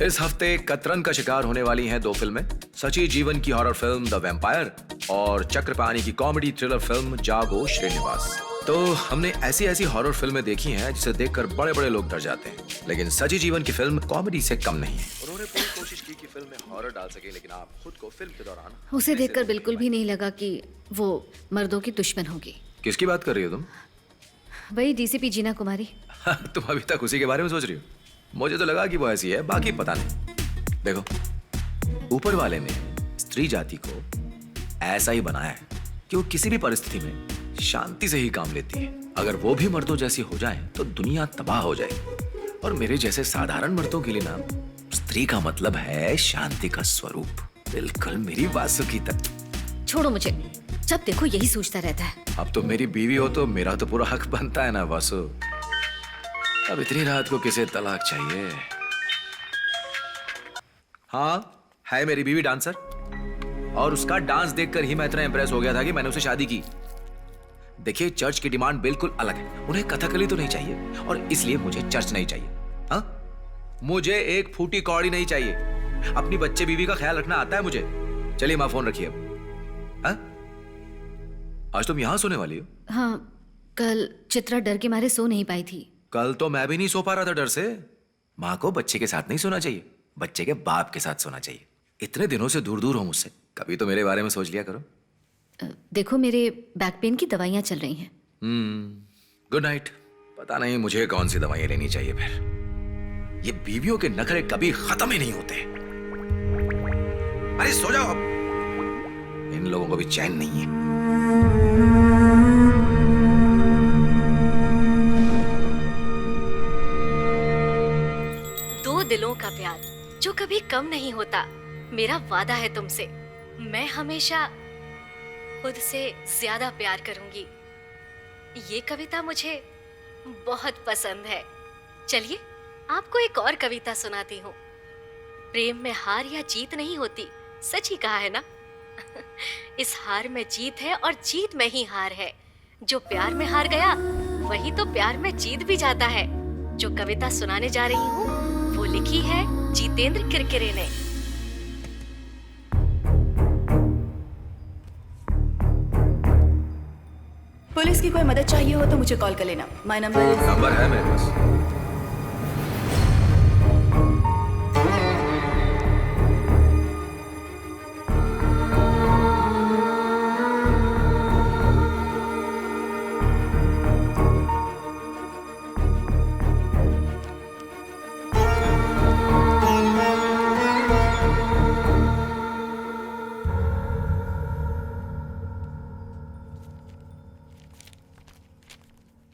इस हफ्ते कतरन का शिकार होने वाली हैं 2 फिल्में, सची जीवन की हॉरर फिल्म द वैम्पायर और चक्रपाणी की कॉमेडी थ्रिलर फिल्म जागो श्रीनिवास। तो हमने ऐसी ऐसी हॉरर फिल्में देखी हैं जिसे देखकर बड़े बड़े लोग डर जाते हैं, लेकिन सची जीवन की फिल्म कॉमेडी से कम नहीं है। उन्होंने पूरी कोशिश की कि फिल्म में हॉरर डाल सके, लेकिन आप खुद को फिल्म के दौरान उसे देखकर बिल्कुल भी नहीं लगा कि वो मर्दों की दुश्मन होगी। किसकी बात कर रही हो तुम? वही DCP जीना कुमारी। तुम अभी तक उसी के बारे में सोच रही हो? मुझे तो लगा कि वो ऐसी है, बाकी पता नहीं। देखो, ऊपर वाले ने स्त्री जाति को ऐसा ही बनाया है कि वो किसी भी परिस्थिति में शांति से ही काम लेती है। अगर वो भी मर्दों जैसी हो जाए तो दुनिया तबाह हो जाएगी। और मेरे जैसे साधारण मर्दों के लिए ना, स्त्री का मतलब है शांति का स्वरूप। बिल्कुल मेरी वासुकी तक। छोड़ो मुझे, जब देखो यही सोचता रहता है। अब तो मेरी बीवी हो तो मेरा तो पूरा हक बनता है ना वासु। अब इतनी रात को किसे तलाक चाहिए? हाँ, है मेरी बीवी डांसर, और उसका डांस देखकर ही मैं इतना इंप्रेस हो गया था कि मैंने उसे शादी की। देखिए, चर्च की डिमांड बिल्कुल अलग है। उन्हें कथकली तो नहीं चाहिए, और इसलिए मुझे चर्च नहीं चाहिए। हाँ, मुझे एक फूटी कौड़ी नहीं चाहिए। अपनी बच्चे बीवी का ख्याल रखना आता है मुझे। चलिए मां, फोन रखिए। हाँ? आज तुम यहां सोने वाली हो? हाँ, कल चित्रा डर के मारे सो नहीं पाई थी। कल तो मैं भी नहीं सो पा रहा था डर से। माँ को बच्चे के साथ नहीं सोना चाहिए, बच्चे के बाप के साथ सोना चाहिए। इतने दिनों से दूर दूर हो मुझसे, कभी तो मेरे बारे में सोच लिया करो। देखो, मेरे बैक पेन की दवाइयाँ चल रही हैं। Good night. पता नहीं मुझे कौन सी दवाइयाँ लेनी चाहिए फिर। ये बीवियों के नखरे कभी खत्म ही नहीं होते। अरे सो जाओ अब, इन लोगों को भी चैन नहीं है। दिलों का प्यार जो कभी कम नहीं होता। मेरा वादा है तुमसे, मैं हमेशा खुद से ज्यादा प्यार करूंगी। ये कविता मुझे बहुत पसंद है। चलिए आपको एक और कविता सुनाती हूँ। प्रेम में हार या जीत नहीं होती, सच ही कहा है ना। इस हार में जीत है और जीत में ही हार है। जो प्यार में हार गया वही तो प्यार में जीत भी जाता है। जो कविता सुनाने जा रही हूँ वो लिखी है जितेंद्र किरकिरे ने। पुलिस की कोई मदद चाहिए हो तो मुझे कॉल कर लेना। My number is. नंबर है मेरे पास।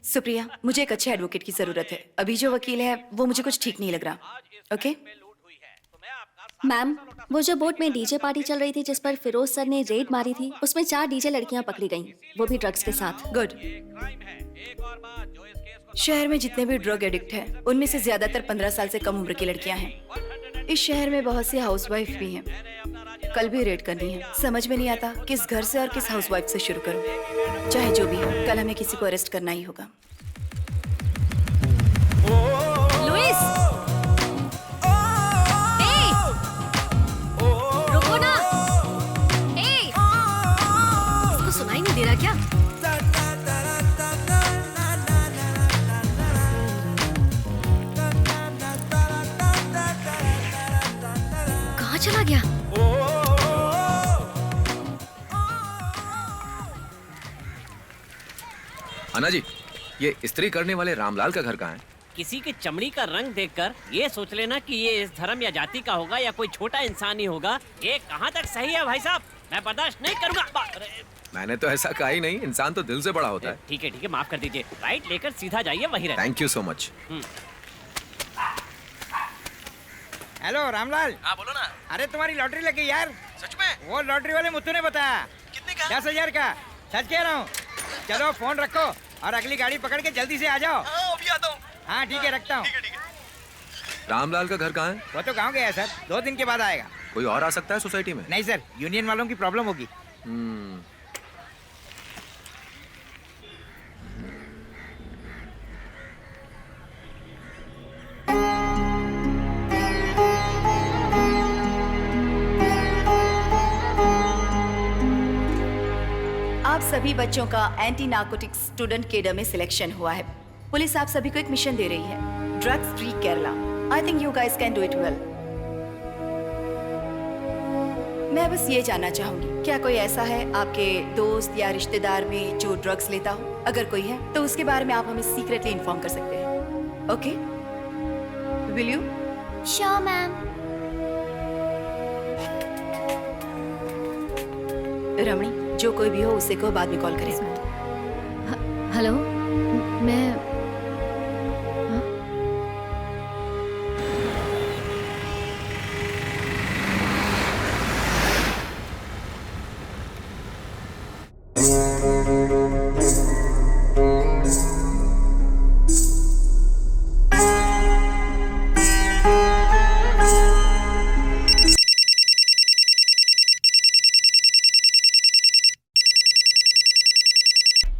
सुप्रिया, मुझे एक अच्छे एडवोकेट की जरूरत है। अभी जो वकील है वो मुझे कुछ ठीक नहीं लग रहा। ओके मैम, वो जो बोट में डीजे पार्टी चल रही थी जिस पर फिरोज सर ने रेड मारी थी, उसमें 4 डीजे लड़कियां पकड़ी गईं, वो भी ड्रग्स के साथ। गुड। शहर में जितने भी ड्रग एडिक्ट हैं, उनमें से ज्यादातर 15 साल से कम उम्र की लड़कियां हैं। इस शहर में बहुत सी हाउसवाइफ भी हैं। कल भी रेड करनी है। समझ में नहीं आता किस घर से और किस हाउसवाइफ से शुरू करूं। चाहे जो भी हो, कल हमें किसी को अरेस्ट करना ही होगा। लुइस! ए! रुको ना! ए! इसको सुनाई नहीं दे रहा क्या? कहाँ चला गया? अन्ना जी, ये इस्त्री करने वाले रामलाल का घर कहाँ है? किसी की चमड़ी का रंग देखकर ये सोच लेना कि ये इस धर्म या जाति का होगा या कोई छोटा इंसान ही होगा। ये कहाँ तक सही है भाई साहब? मैं बर्दाश्त नहीं करूँगा। मैंने तो ऐसा कहा ही नहीं। इंसान तो दिल से बड़ा होता है। ठीक है, माफ कर दीजिए। राइट लेकर सीधा जाइए, वहीं रहना। Thank you so much. Hello Ramlal. हाँ बोलो ना। अरे तुम्हारी लॉटरी लगी यार। सच में? वो लॉटरी वाले मुत्तू ने बताया। कितने का? 10,000 का। सच कह रहा हूँ। चलो फोन रखो और अगली गाड़ी पकड़ के जल्दी से आ जाओ। हाँ, अभी आता हूँ। हाँ ठीक है, रखता हूँ। रामलाल का घर कहाँ है? वो तो गाँव गया है सर, 2 दिन के बाद आएगा। कोई और आ सकता है सोसाइटी में? नहीं सर, यूनियन वालों की प्रॉब्लम होगी। आप सभी बच्चों का एंटी नार्कोटिक्स स्टूडेंट केडर में सिलेक्शन हुआ है। पुलिस आप सभी को एक मिशन दे रही है, drugs free Kerala. I think you guys can do it well. मैं बस ये जानना चाहूंगी, क्या कोई ऐसा है आपके दोस्त या रिश्तेदार में जो ड्रग्स लेता हो? अगर कोई है तो उसके बारे में आप हमें सीक्रेटली इन्फॉर्म कर सकते हैं। Okay, will you? Sure ma'am. रमणी, जो कोई भी हो उसे को बाद में कॉल करें। हेलो, मैं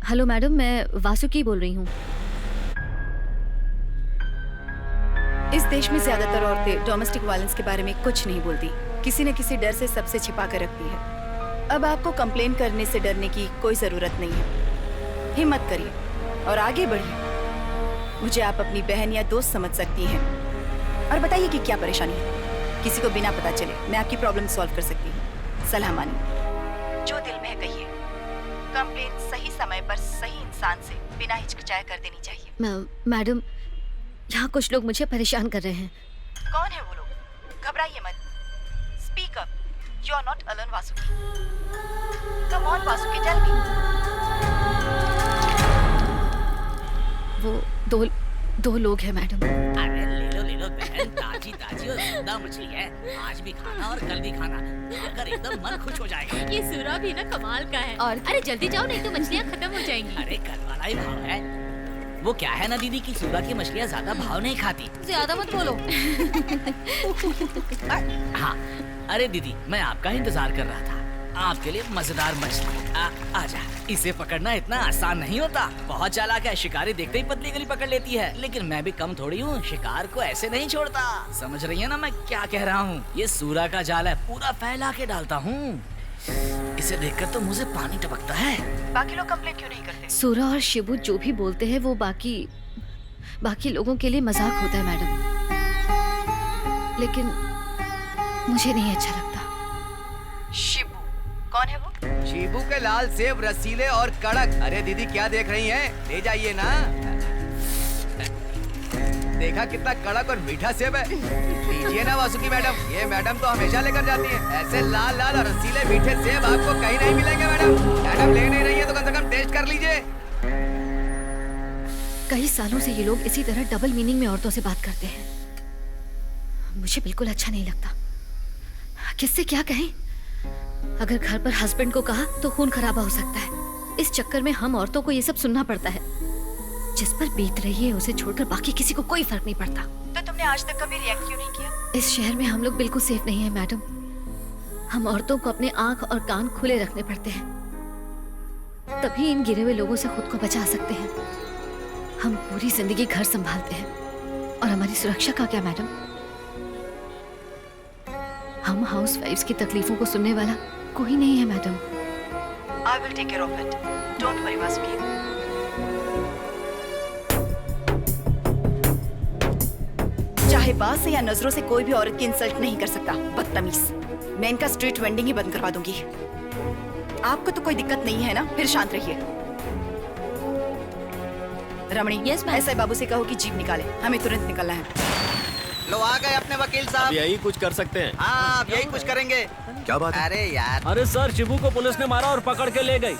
हेलो मैडम, मैं वासुकी बोल रही हूँ। इस देश में ज्यादातर औरतें डोमेस्टिक वायलेंस के बारे में कुछ नहीं बोलती, किसी न किसी डर से सबसे छिपा कर रखती है। अब आपको कंप्लेन करने से डरने की कोई जरूरत नहीं है। हिम्मत करिए और आगे बढ़िए। मुझे आप अपनी बहन या दोस्त समझ सकती हैं। और बताइए कि क्या परेशानी है। किसी को बिना पता चले मैं आपकी प्रॉब्लम सॉल्व कर सकती हूँ। सलाह मानिए, जो दिल में है कहिए। कंप्लेन सही समय पर सही इंसान से बिना हिचकिचाए कर देनी चाहिए। मैडम, यहाँ कुछ लोग मुझे परेशान कर रहे हैं। कौन है वो लोग? घबराइए मत। Speak up. You are not alone Vasuki. Come on Vasuki, tell me. वो दो लोग हैं मैडम। अरे ले लो बहन, ताजी और जिंदा मछली है। आज भी खाना और कल भी खाना, खाकर एकदम मन खुश हो जाएगा। ये सूरा भी ना कमाल का है। और अरे जल्दी जाओ, नहीं तो मछलियाँ खत्म हो जाएंगी। अरे कल वाला ही भाव है। वो क्या है ना दीदी की सूरा की मछलियाँ ज्यादा भाव नहीं खाती। ज्यादा मत बोलो। हाँ, अरे दीदी मैं आपका इंतजार कर रहा था। आपके लिए मजेदार मछली। आजा। इसे पकड़ना इतना आसान नहीं होता। बहुत चालाक है, शिकारी देखते ही पतली गली पकड़ लेती है। लेकिन मैं भी कम थोड़ी हूँ, शिकार को ऐसे नहीं छोड़ता। समझ रही है ना मैं क्या कह रहा हूँ? ये सूरा का जाल है, पूरा फैला के डालता हूँ। इसे देखकर तो मुँह से पानी टपकता है। बाकी लोग कंप्लेंट क्यों नहीं करते? सूरा और शिबू जो भी बोलते हैं वो बाकी लोगों के लिए मजाक होता है मैडम, लेकिन मुझे नहीं अच्छा लगता। शिबू कौन है वो? शिबू के लाल सेब रसीले और कड़क। अरे दीदी क्या देख रही हैं? ले जाइए ना। देखा कितना कड़क और मीठा सेब है। लीजिए ना वासुकी मैडम, ये मैडम तो हमेशा लेकर जाती हैं। ऐसे लाल लाल और रसीले मीठे सेब आपको कहीं नहीं मिलेंगे मैडम। मैडम ले नहीं रही है तो कम से कम टेस्ट कर लीजिए। कई सालों से ये लोग इसी तरह डबल मीनिंग में औरतों से बात करते हैं। मुझे बिल्कुल अच्छा नहीं लगता। किससे क्या कहें? अगर घर पर हस्बैंड को कहा तो खून खराबा हो सकता है। इस चक्कर में हम औरतों को ये सब सुनना पड़ता है। जिस पर बीत रही है उसे छोड़कर बाकी किसी को कोई फर्क नहीं पड़ता। तो तुमने आज तक कभी रिएक्ट क्यों नहीं किया? इस शहर में हम लोग बिल्कुल सेफ नहीं है मैडम। हम औरतों को अपने आंख और कान खुले रखने पड़ते हैं, तभी इन गिरे हुए लोगों से खुद को बचा सकते हैं। हम पूरी जिंदगी घर संभालते हैं और हमारी सुरक्षा का क्या मैडम? हम हाउसवाइफ्स की तकलीफों को सुनने वाला कोई नहीं है madam. I will take care of it. Don't worry, Vasuki. चाहे बात से या नजरों से कोई भी औरत की इंसल्ट नहीं कर सकता, बदतमीज। मैं इनका स्ट्रीट वेंडिंग ही बंद करवा दूंगी। आपको तो कोई दिक्कत नहीं है ना? फिर शांत रहिए। रमणी, यस मैम। ऐसे बाबू से कहो कि जीप निकाले, हमें तुरंत निकलना है। लो आ गए अपने वकील साहब। यही कुछ कर सकते हैं। हाँ, अब यही कुछ करेंगे। क्या बात है? अरे यार, अरे सर, शिबू को पुलिस ने मारा और पकड़ के ले गई।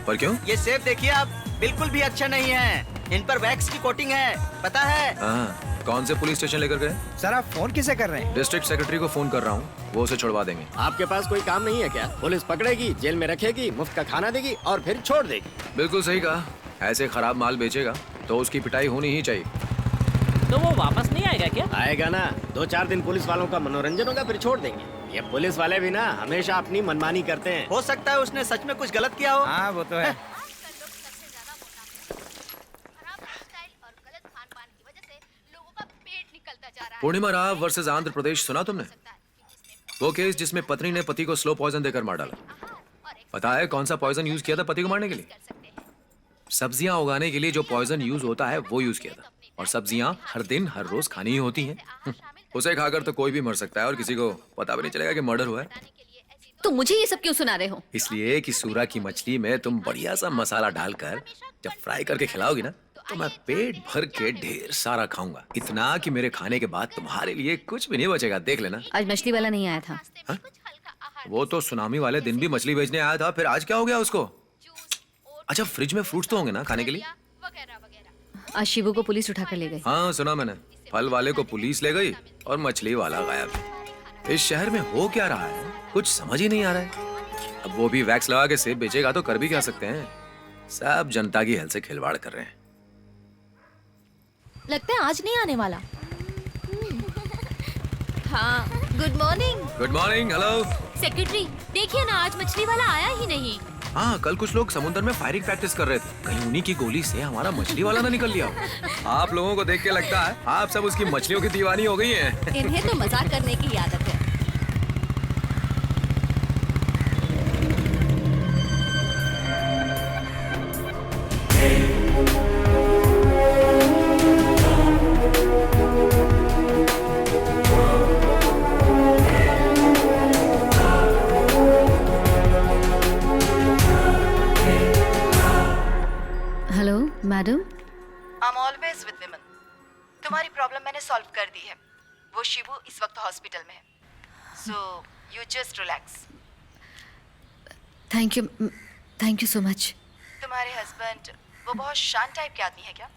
पर क्यों? ये सेब देखिए आप, बिल्कुल भी अच्छा नहीं है। इन पर वैक्स की कोटिंग है, पता है? हाँ, कौन से पुलिस स्टेशन लेकर गए? सर आप फोन किसे कर रहे हैं? डिस्ट्रिक्ट सेक्रेटरी को फोन कर रहा हूँ, वो उसे छुड़वा देंगे। आपके पास कोई काम नहीं है क्या? पुलिस पकड़ेगी, जेल में रखेगी, मुफ्त का खाना देगी और फिर छोड़ देगी। बिल्कुल सही कहा। ऐसे खराब माल बेचेगा तो उसकी पिटाई होनी ही चाहिए। तो वो वापस नहीं आएगा क्या? आएगा ना, 2-4 दिन पुलिस वालों का मनोरंजन होगा, फिर छोड़ देंगे। ये पुलिस वाले भी ना हमेशा अपनी मनमानी करते हैं। हो सकता है उसने सच में कुछ गलत किया हो। हाँ वो तो है। पूर्णिमा राव वर्सेस आंध्र प्रदेश सुना तुमने? वो केस जिसमें पत्नी ने पति को स्लो पॉइजन देकर मार डाला। पता है कौन सा पॉइजन यूज किया था पति को मारने के लिए? सब्जियां उगाने के लिए जो पॉइजन यूज होता है वो यूज किया था। और सब्जियां हर दिन हर रोज खानी ही होती हैं। उसे खाकर तो कोई भी मर सकता है और किसी को पता भी नहीं चलेगा कि मर्डर हुआ है। तो मुझे ये सब क्यों सुना रहे हो? इसलिए कि सूरा की मछली में तुम बढ़िया सा मसाला डालकर जब फ्राई करके खिलाओगी ना, तो मैं पेट भर के ढेर सारा खाऊंगा। इतना कि मेरे खाने के बाद तुम्हारे लिए कुछ भी नहीं बचेगा, देख लेना। आज मछली वाला नहीं आया था। हा? वो तो सुनामी वाले दिन भी मछली बेचने आया था, फिर आज क्या हो गया उसको? अच्छा, फ्रिज में फ्रूट्स तो होंगे ना खाने के लिए? आज शिबू को पुलिस उठा कर ले गई। हाँ सुना मैंने, फल वाले को पुलिस ले गई और मछली वाला गायब। इस शहर में हो क्या रहा है, कुछ समझ ही नहीं आ रहा है। अब वो भी वैक्स लगा के सेब बेचेगा तो कर भी क्या सकते हैं। सब जनता की हेल्थ से खिलवाड़ कर रहे हैं। लगता है आज नहीं आने वाला। हाँ, good morning. Good morning, hello. Secretary, देखिए ना, आज मछली वाला आया ही नहीं। हाँ, कल कुछ लोग समुद्र में फायरिंग प्रैक्टिस कर रहे थे, कहीं उन्हीं की गोली से हमारा मछली वाला ना निकल लिया हो। आप लोगों को देख के लगता है आप सब उसकी मछलियों की दीवानी हो गई हैं। इन्हें तो मजाक करने की आदत है। Hello madam. I am always with women. तुम्हारी प्रॉब्लम मैंने सॉल्व कर दी है। वो शिबू इस वक्त हॉस्पिटल में है, so you just relax. Thank you so much. तुम्हारे हस्बैंड वो बहुत शांत टाइप के आदमी है क्या?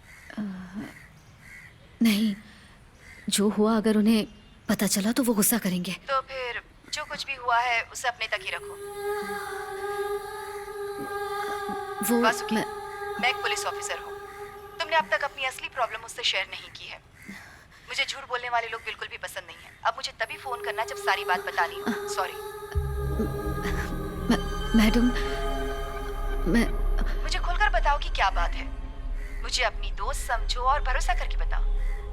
नहीं, जो हुआ अगर उन्हें पता चला तो वो गुस्सा करेंगे। तो फिर जो कुछ भी हुआ है उसे अपने तक ही रखो। वो वासुकी, मैं एक पुलिस ऑफिसर हूँ। तुमने अब तक अपनी असली प्रॉब्लम मुझसे शेयर नहीं की है। मुझे झूठ बोलने वाले लोग बिल्कुल भी पसंद नहीं है। अब मुझे तभी फोन करना जब सारी बात बतानी हो। सॉरी। मैडम, मैं मुझे खुलकर बताओ कि क्या बात है। मुझे अपनी दोस्त समझो और भरोसा करके बताओ।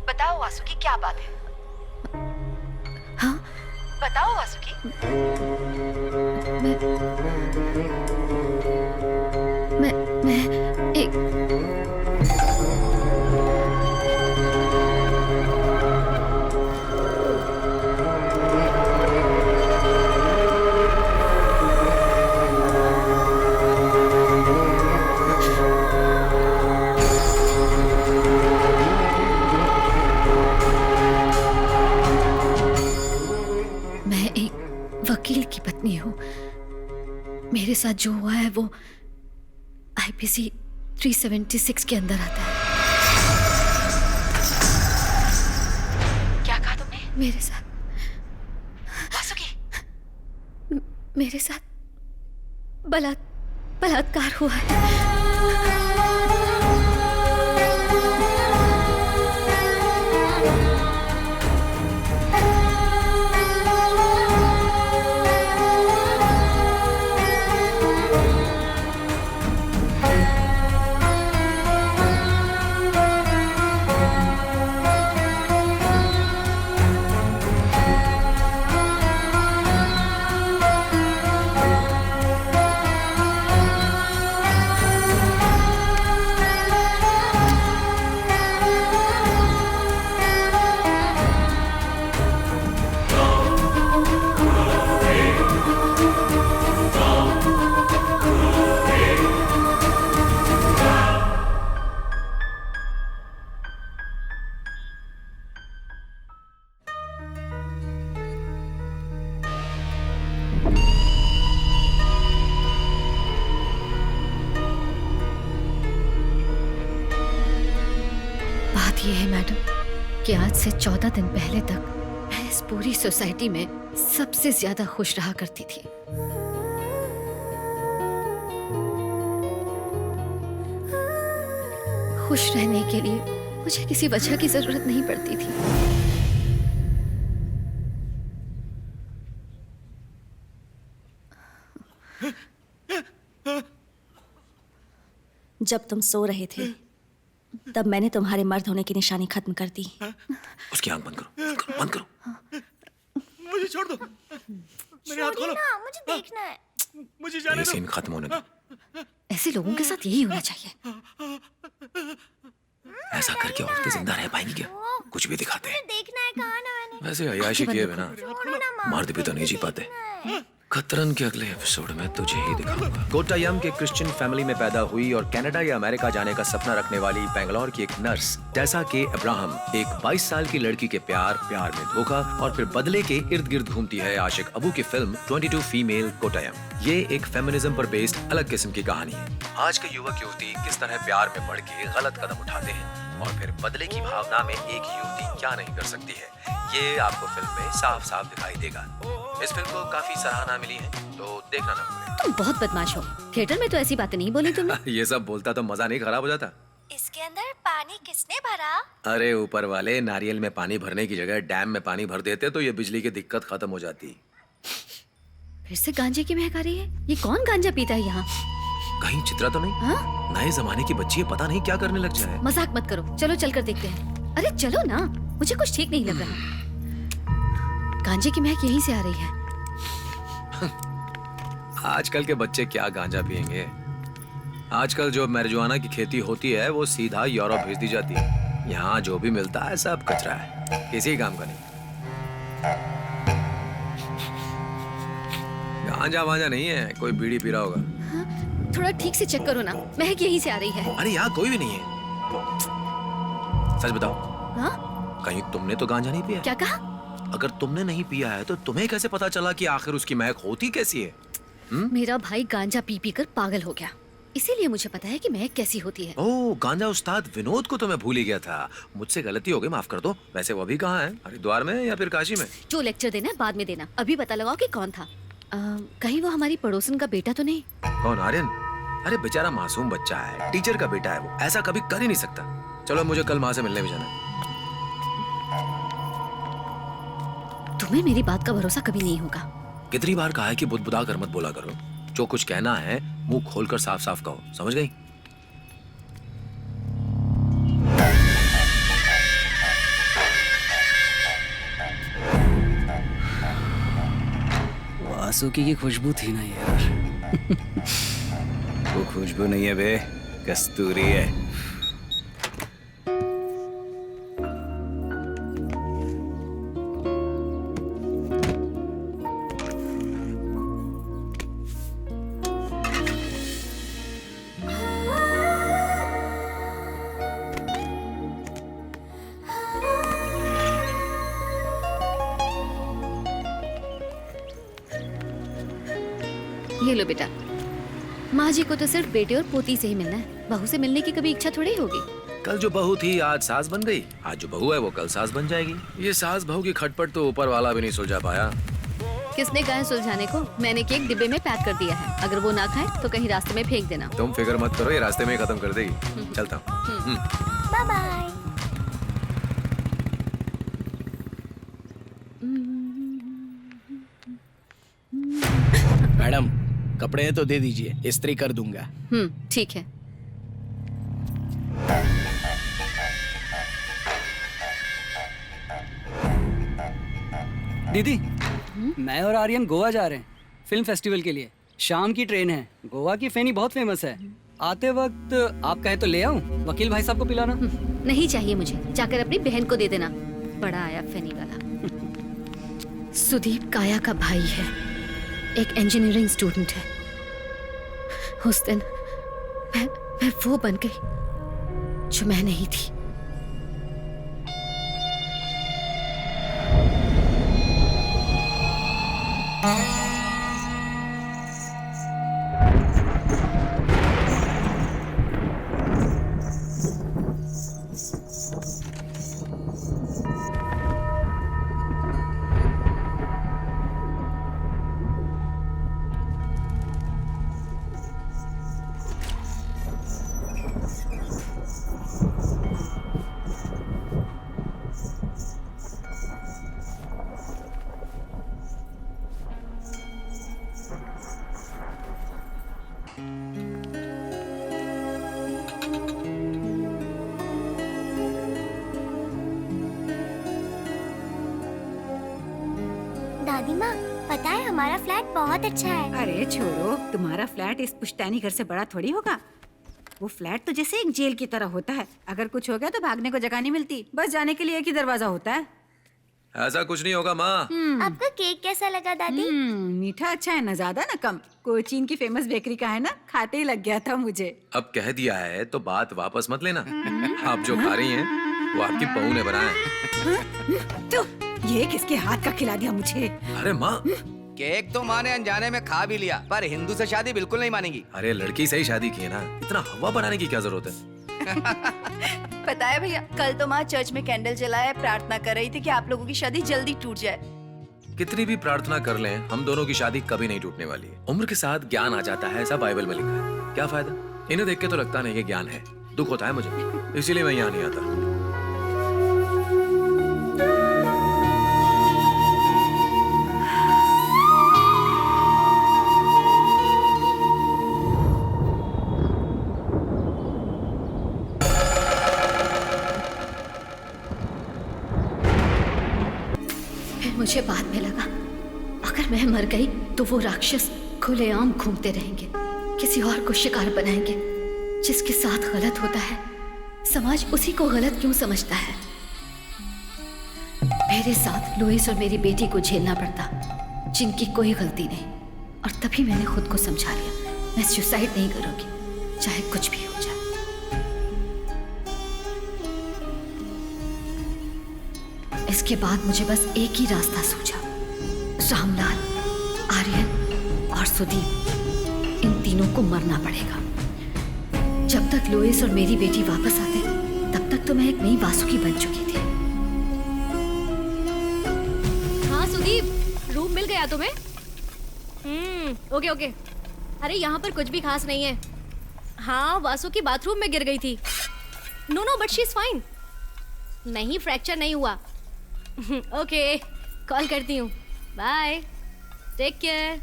बताओ वासुकी, क्या बात है? हाँ? बताओ वासुकी। मैं एक वकील की पत्नी हूँ। मेरे साथ जो हुआ है वो IPC 376 के अंदर आता है। क्या कहा तुमने? मेरे साथ वासुकी, मेरे साथ बलात्कार हुआ है। बात यह है मैडम कि आज से 14 दिन पहले तक मैं इस पूरी सोसाइटी में सबसे ज्यादा खुश रहा करती थी। खुश रहने के लिए मुझे किसी वजह की जरूरत नहीं पड़ती थी। जब तुम सो रहे थे तब मैंने तुम्हारे मर्द होने की निशानी खत्म कर दी। उसकी आंख बंद करो, बंद करो। मुझे छोड़ दो, मेरे हाथ खोलो। ना, मुझे देखना है। मुझे जाने ये दो। सीन खत्म होने दो। ऐसे लोगों के साथ यही होना चाहिए। ऐसा करके औरतें जिंदा रह पाएंगी क्या? कुछ भी दिखाते हैं। देखना है, कहा ना मैंने। वैसे अयाशी किए बिना मर्द भी तो नहीं जी पाते। खतरन के अगले एपिसोड में तुझे ही दिखाऊंगा। कोट्टायम के क्रिश्चियन फैमिली में पैदा हुई और कनाडा या अमेरिका जाने का सपना रखने वाली बेंगलोर की एक नर्स टेसा के अब्राहम एक 22 साल की लड़की के प्यार में धोखा और फिर बदले के इर्द गिर्द घूमती है आशिक अबू की फिल्म 22 फीमेल कोट्टायम। ये एक फेमिनिज्म पर बेस्ड अलग किस्म की कहानी है। आज के युवक युवती किस तरह प्यार में पड़ के गलत कदम उठाते हैं और फिर बदले की भावना में एक युवती क्या नहीं कर सकती है, ये आपको फिल्म में साफ साफ दिखाई देगा। इस फिल्म को काफी सराहना मिली है, तो देखना ना भूलें। तुम बहुत बदमाश हो। थिएटर में तो ऐसी बातें नहीं बोली तुमने। ये सब बोलता तो मजा नहीं खराब हो जाता। इसके अंदर पानी किसने भरा? अरे ऊपर वाले, नारियल में पानी भरने की जगह डैम में पानी भर देते तो ये बिजली की दिक्कत खत्म हो जाती। फिर से गांजे की महक आ रही है। ये कौन गांजा पीता है यहाँ? कहीं चित्रा तो नहीं? हाँ? नए जमाने की बच्ची है, पता नहीं क्या करने लग जाए। मजाक मत करो, चलो चलकर देखते हैं। अरे चलो ना, मुझे कुछ ठीक नहीं लग रहा। गांजे की महक यहीं से आ रही है। आजकल के बच्चे क्या गांजा पियेंगे? आजकल जो मैरिजुआना की खेती होती है वो सीधा यूरोप भेज दी जाती है। यहाँ जो भी मिलता है सब कचरा है, किसी काम का नहीं। गांजा वांजा नहीं है, कोई बीड़ी पी रहा होगा। हाँ, थोड़ा ठीक से चेक करो ना, महक यहीं से आ रही है। अरे यहाँ कोई भी नहीं है। सच बताओ, हाँ? कहीं तुमने तो गांजा नहीं पिया? क्या कहा? अगर तुमने नहीं पिया है तो तुम्हें कैसे पता चला कि आखिर उसकी महक होती कैसी है? मेरा भाई गांजा पी पी कर पागल हो गया, इसीलिए मुझे पता है कि महक कैसी होती है। ओह, गांजा उस्ताद विनोद को तो मैं भूल ही गया था। मुझसे गलती हो गई, माफ कर दो। वैसे वो अभी कहाँ है? हरिद्वार में या फिर काशी में? जो लेक्चर देना है बाद में देना, अभी पता लगाओ कि कौन था। कहीं वो हमारी पड़ोसन का बेटा तो नहीं? कौन? आर्यन? अरे बेचारा मासूम बच्चा है, टीचर का बेटा है, वो ऐसा कभी कर ही नहीं सकता। चलो मुझे कल माँ से मिलने भी जाना है। तुम्हें मेरी बात का भरोसा कभी नहीं होगा। कितनी बार कहा है कि बुदबुदा कर मत बोला करो। जो कुछ कहना है मुंह खोलकर साफ साफ कहो, समझ गई? वासुकी की खुशबू थी ना यार। वो खुशबू नहीं है बे, कस्तूरी है। ये लो बेटा, माँ जी को तो सिर्फ बेटे और पोती से ही मिलना है, बहू से मिलने की कभी इच्छा थोड़ी होगी। कल जो बहू थी आज सास बन गई, आज जो बहू है वो कल सास बन जाएगी। ये सास बहू की खटपट तो ऊपर वाला भी नहीं सुलझा पाया। किसने कहा है सुलझाने को? मैंने केक डिब्बे में पैक कर दिया है, अगर वो ना खाए तो कहीं रास्ते में फेंक देना। तुम फिक्र मत करो, ये रास्ते में ही खत्म कर देगी। चलता हूँ। Bye bye. मैडम, कपड़े तो दे दीजिए, इस्त्री कर दूंगा। ठीक है। दीदी, मैं और आर्यन गोवा जा रहे हैं फिल्म फेस्टिवल के लिए। शाम की ट्रेन है। गोवा की फेनी बहुत फेमस है। आते वक्त आप कहे तो ले आऊं? वकील भाई साहब को पिलाना। नहीं चाहिए मुझे, जाकर अपनी बहन को दे देना। बड़ा आया फेनी वाला। सुदीप काया का भाई है, एक इंजीनियरिंग स्टूडेंट है। उस दिन मैं वो बन गई जो मैं नहीं थी। दादी माँ, पता है हमारा फ्लैट बहुत अच्छा है। अरे छोड़ो, तुम्हारा फ्लैट इस पुश्तैनी घर से बड़ा थोड़ी होगा। वो फ्लैट तो जैसे एक जेल की तरह होता है। अगर कुछ हो गया तो भागने को जगह नहीं मिलती, बस जाने के लिए एक ही दरवाजा होता है। ऐसा कुछ नहीं होगा माँ। आपको केक कैसा लगा दादी? मीठा अच्छा है, न ज्यादा न कम। कोचीन की फेमस बेकरी का है ना, खाते ही लग गया था मुझे। अब कह दिया है तो बात वापस मत लेना। आप जो खा रही हैं वो आपकी बहू ने बनाया है। तो ये किसके हाथ का खिला दिया मुझे? अरे माँ, केक तो माँ ने अनजाने में खा भी लिया, पर हिंदू से शादी बिल्कुल नहीं मानेगी। अरे लड़की से ही शादी की है ना, इतना हवा बनाने की क्या जरूरत है? पता है भैया, कल तो माँ चर्च में कैंडल जलाए प्रार्थना कर रही थी कि आप लोगों की शादी जल्दी टूट जाए। कितनी भी प्रार्थना कर लें, हम दोनों की शादी कभी नहीं टूटने वाली है। उम्र के साथ ज्ञान आ जाता है, ऐसा बाइबल में लिखा है। क्या फायदा? इन्हें देख के तो लगता नहीं कि ज्ञान है, दुख होता है मुझे, इसीलिए मैं यहाँ नहीं आता। मुझे बाद में लगा अगर मैं मर गई तो वो राक्षस खुलेआम घूमते रहेंगे, किसी और को शिकार बनाएंगे। जिसके साथ गलत होता है समाज उसी को गलत क्यों समझता है? मेरे साथ लुइस और मेरी बेटी को झेलना पड़ता, जिनकी कोई गलती नहीं। और तभी मैंने खुद को समझा लिया, मैं सुसाइड नहीं करूंगी, चाहे कुछ भी हो जाए। इसके बाद मुझे बस एक ही रास्ता सूझा, रामलाल, आर्यन और सुदीप, इन तीनों को मरना पड़ेगा। जब तक लुइस और मेरी बेटी वापस आते तब तक तो मैं एक नई वासुकी बन चुकी थी। हाँ सुदीप, रूम मिल गया तुम्हें? ओके। अरे यहाँ पर कुछ भी खास नहीं है। हाँ, वासुकी बाथरूम में गिर गई थी। No but she is fine. नहीं, फ्रैक्चर नहीं हुआ। ओके, कॉल करती हूँ, बाय, टेक केयर।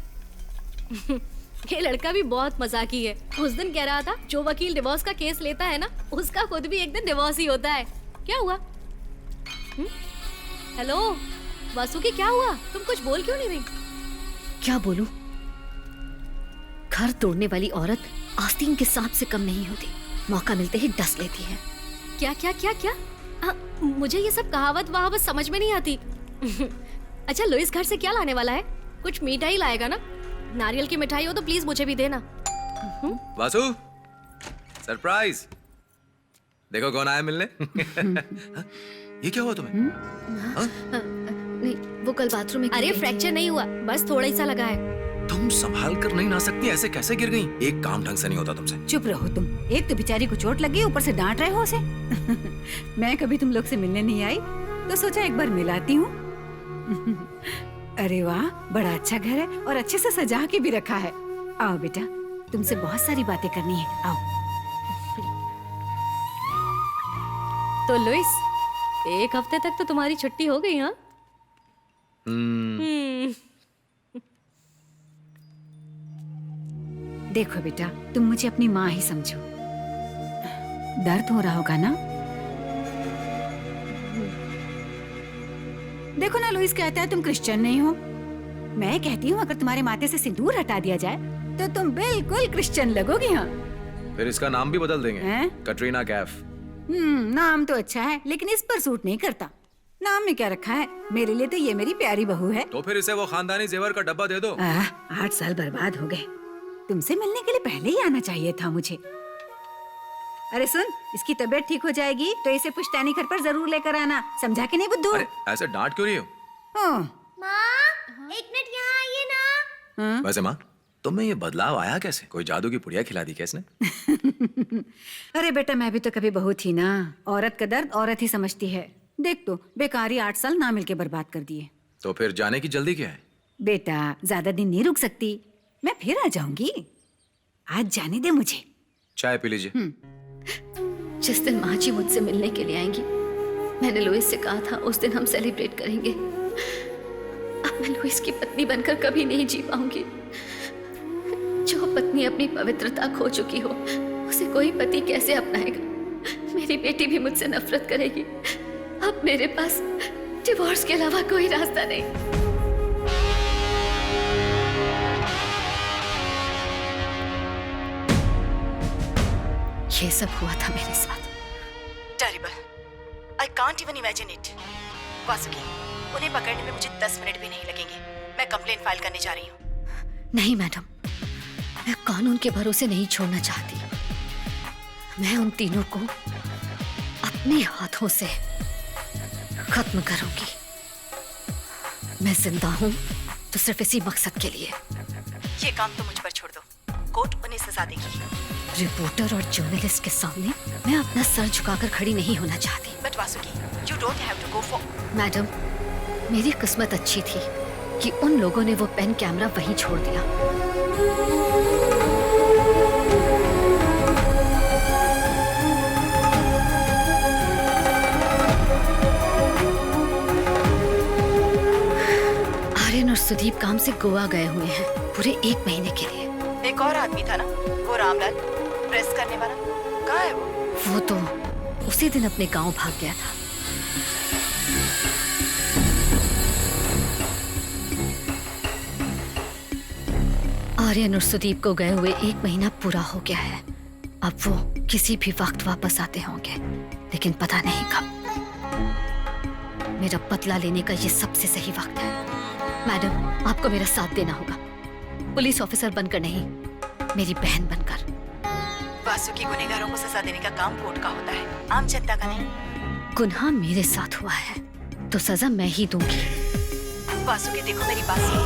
ये लड़का भी बहुत मजाकी है। उस दिन कह रहा था जो वकील डिवोर्स का केस लेता है ना, उसका खुद भी एक दिन डिवोर्स ही होता है। क्या हुआ? हेलो वासुकी, क्या हुआ? तुम कुछ बोल क्यों नहीं रही? क्या बोलूं? घर तोड़ने वाली औरत आस्तीन के सांप से कम नहीं होती, मौका मिलते ही डस लेती है। क्या? मुझे ये सब कहावत वहावत समझ में नहीं आती। अच्छा, लुइस घर से क्या लाने वाला है? कुछ मिठाई लाएगा ना? नारियल की मिठाई हो तो प्लीज मुझे भी देना। वासु, सरप्राइज! देखो कौन आया मिलने। ये क्या हुआ तुम्हें? नहीं, वो कल बाथरूम में। अरे फ्रैक्चर नहीं हुआ, बस थोड़ा ही सा लगा है। तुम संभाल कर नहीं ना सकती, ऐसे कैसे गिर गई? एक काम ढंग से नहीं होता तुमसे। चुप रहो तुम। एक तो बेचारी को चोट लगी, ऊपर से डांट रहे हो उसे। मैं कभी तुम लोग से मिलने नहीं आई तो सोचा एक बार मिलाती हूँ। अरे वाह, बड़ा अच्छा घर है और अच्छे से सजा के भी रखा है। आओ बेटा, तुमसे बहुत सारी बातें करनी है, आओ। तो लुइस, एक हफ्ते तक तो तुम्हारी छुट्टी हो गई, हाँ? देखो बेटा, तुम मुझे अपनी माँ ही समझो। दर्द हो रहा होगा ना? देखो ना, लुइस कहता है तुम क्रिश्चियन नहीं हो। मैं कहती हूँ अगर तुम्हारे माथे से सिंदूर हटा दिया जाए तो तुम बिल्कुल क्रिश्चियन लगोगी। हाँ, फिर इसका नाम भी बदल देंगे, कटरीना कैफ। नाम तो अच्छा है लेकिन इस पर सूट नहीं करता। नाम में क्या रखा है? मेरे लिए तो ये मेरी प्यारी बहू है। तो फिर इसे वो खानदानी जेवर का डब्बा दे दो। 8 साल बर्बाद हो गए। तुमसे मिलने के लिए पहले ही आना चाहिए था मुझे। अरे सुन, इसकी तबीयत ठीक हो जाएगी तो इसे पुश्तैनी घर पर जरूर लेकर आना, समझा कि नहीं बुद्धू? अरे ऐसे डांट क्यों रही हो? माँ, एक मिनट यहाँ आइए ना। वैसे माँ, तुम्हें ये बदलाव आया कैसे? कोई जादू की पुड़िया खिला दी क्या इसने? अरे बेटा, मैं भी तो कभी बहू थी ना। औरत का दर्द औरत ही समझती है। देख तो, बेकारी 8 साल ना मिलके बर्बाद कर दिए। तो फिर जाने की जल्दी क्या है? बेटा, ज्यादा दिन नहीं रुक सकती, मैं फिर आ जाऊंगी। आज जाने दे मुझे। चाय पी लीजिए। जिस दिन माँ जी मुझसे मिलने के लिए आएंगी, मैंने लुइस से कहा था उस दिन हम सेलिब्रेट करेंगे। अब मैं लुइस की पत्नी बनकर कभी नहीं जी पाऊंगी। जो पत्नी अपनी पवित्रता खो चुकी हो, उसे कोई पति कैसे अपनाएगा? मेरी बेटी भी मुझसे नफरत करेगी। अब मेरे पास डिवोर्स के अलावा कोई रास्ता नहीं। ये सब हुआ था मेरे साथ। Terrible, I can't even imagine it. Vasuki, उन्हें पकड़ने में मुझे 10 मिनट भी नहीं लगेंगे। मैं कंप्लेंट फाइल करने जा रही हूँ। नहीं मैडम, मैं कानून के भरोसे नहीं छोड़ना चाहती। मैं उन तीनों को अपने हाथों से खत्म करूंगी। मैं जिंदा हूं तो सिर्फ इसी मकसद के लिए। ये काम तो मुझ पर छोड़ दो, कोर्ट उन्हें सजा देगी। रिपोर्टर और जर्नलिस्ट के सामने मैं अपना सर झुकाकर खड़ी नहीं होना चाहती। But Vasuki, you don't have to go for... madam, मेरी किस्मत अच्छी थी कि उन लोगों ने वो पेन कैमरा वहीं छोड़ दिया। आर्यन और सुदीप काम से गोवा गए हुए हैं पूरे 1 महीने के लिए। एक और आदमी था ना, वो रामलाल, प्रेस करने वाला, कहाँ है वो? वो तो उसी दिन अपने गांव भाग गया था। आर्यन और सुदीप को गए हुए 1 महीना पूरा हो गया है। अब वो किसी भी वक्त वापस आते होंगे, लेकिन पता नहीं कब। मेरा बदला लेने का ये सबसे सही वक्त है। मैडम, आपको मेरा साथ देना होगा। पुलिस ऑफिसर बनकर नहीं, मेरी बहन बनकर। वासुकी, गुनहगारों को सजा देने का काम कोर्ट का होता है, आम जनता का नहीं। गुनाह मेरे साथ हुआ है तो सजा मैं ही दूंगी। वासुकी, देखो मेरी बात सुनो।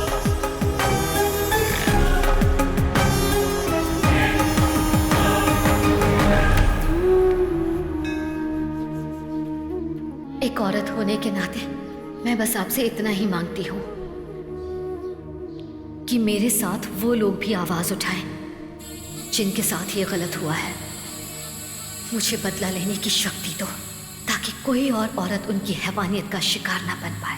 एक औरत होने के नाते मैं बस आपसे इतना ही मांगती हूँ कि मेरे साथ वो लोग भी आवाज उठाएं जिनके साथ ये गलत हुआ है। मुझे बदला लेने की शक्ति दो ताकि कोई और औरत उनकी हैवानियत का शिकार ना बन पाए।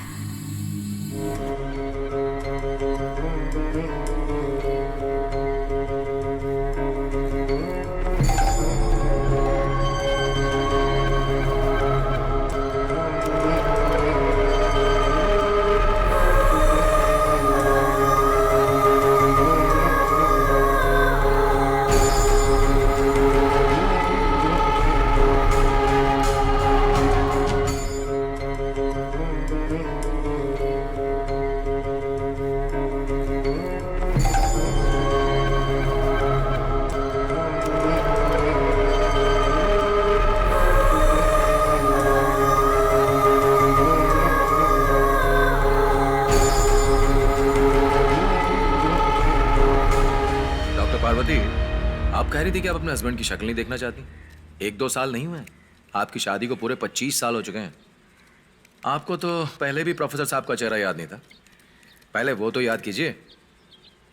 कह रही थी कि आप अपने हस्बैंड की शक्ल नहीं देखना चाहती। 1-2 साल नहीं हुए, आपकी शादी को पूरे 25 साल हो चुके हैं। आपको तो पहले भी प्रोफेसर साहब का चेहरा याद नहीं था। पहले वो तो याद कीजिए।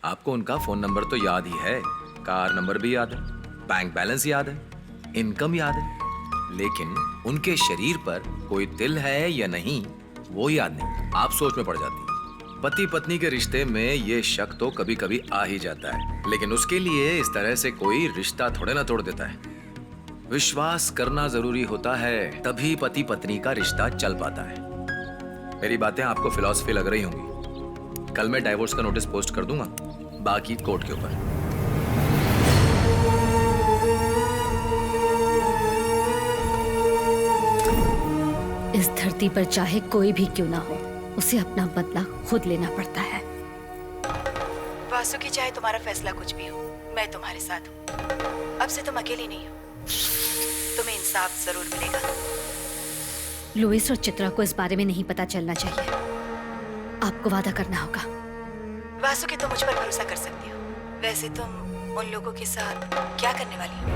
आपको उनका फोन नंबर तो याद ही है, कार नंबर भी याद है, बैंक बैलेंस याद है, इनकम याद है, लेकिन उनके शरीर पर कोई तिल है या नहीं वो याद नहीं। आप सोच में पड़ जाती। पति पत्नी के रिश्ते में ये शक तो कभी कभी आ ही जाता है, लेकिन उसके लिए इस तरह से कोई रिश्ता थोड़े ना तोड़ देता है। विश्वास करना जरूरी होता है, तभी पति पत्नी का रिश्ता चल पाता है। मेरी बातें आपको फिलॉसफी लग रही होंगी। कल मैं डाइवोर्स का नोटिस पोस्ट कर दूंगा, बाकी कोर्ट के ऊपर। इस धरती पर चाहे कोई भी क्यों ना हो, उसे अपना बदला खुद लेना पड़ता है। वासुकी, चाहे तुम्हारा फैसला कुछ भी हो, मैं तुम्हारे साथ हूँ। अब से तुम अकेली नहीं हो, तुम्हें इंसाफ जरूर मिलेगा। लुइस और चित्रा को इस बारे में नहीं पता चलना चाहिए। आपको वादा करना होगा। वासुकी, तुम मुझ पर भरोसा कर सकती हो। वैसे तुम उन लोगों के साथ क्या करने वाली हो?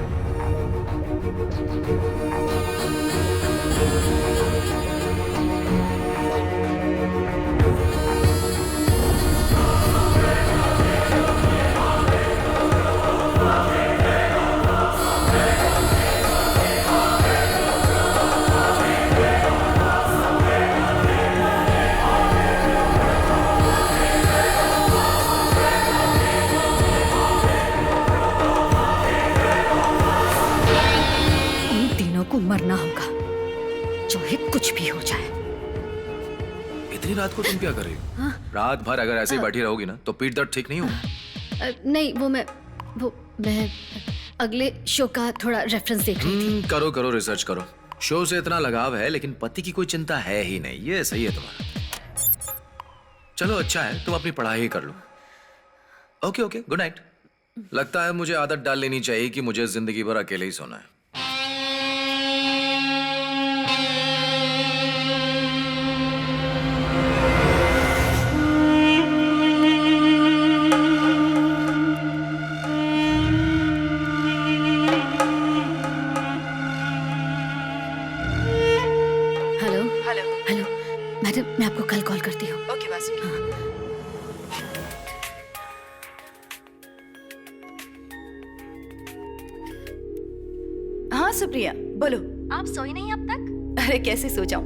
को मरना होगा, चाहे कुछ भी हो जाए। इतनी रात को तुम क्या कर रही हो? हाँ? रात भर अगर ऐसे ही बैठी रहोगी ना तो पीठ दर्द ठीक नहीं होगा। नहीं, वो मैं अगले शो का थोड़ा रेफरेंस देख रही थी। करो करो, रिसर्च करो। शो से इतना लगाव है लेकिन पति की कोई चिंता है ही नहीं। ये सही है तुम्हारा। चलो अच्छा है, तुम अपनी पढ़ाई कर लो। Okay okay, good night. लगता है मुझे आदत डाल लेनी चाहिए कि मुझे जिंदगी भर अकेले ही सोना है। हेलो हेलो हेलो मैडम, मैं आपको कल कॉल करती हूँ। ओके वासुकी। हाँ सुप्रिया, बोलो। आप सोई नहीं अब तक? अरे कैसे सो जाऊं?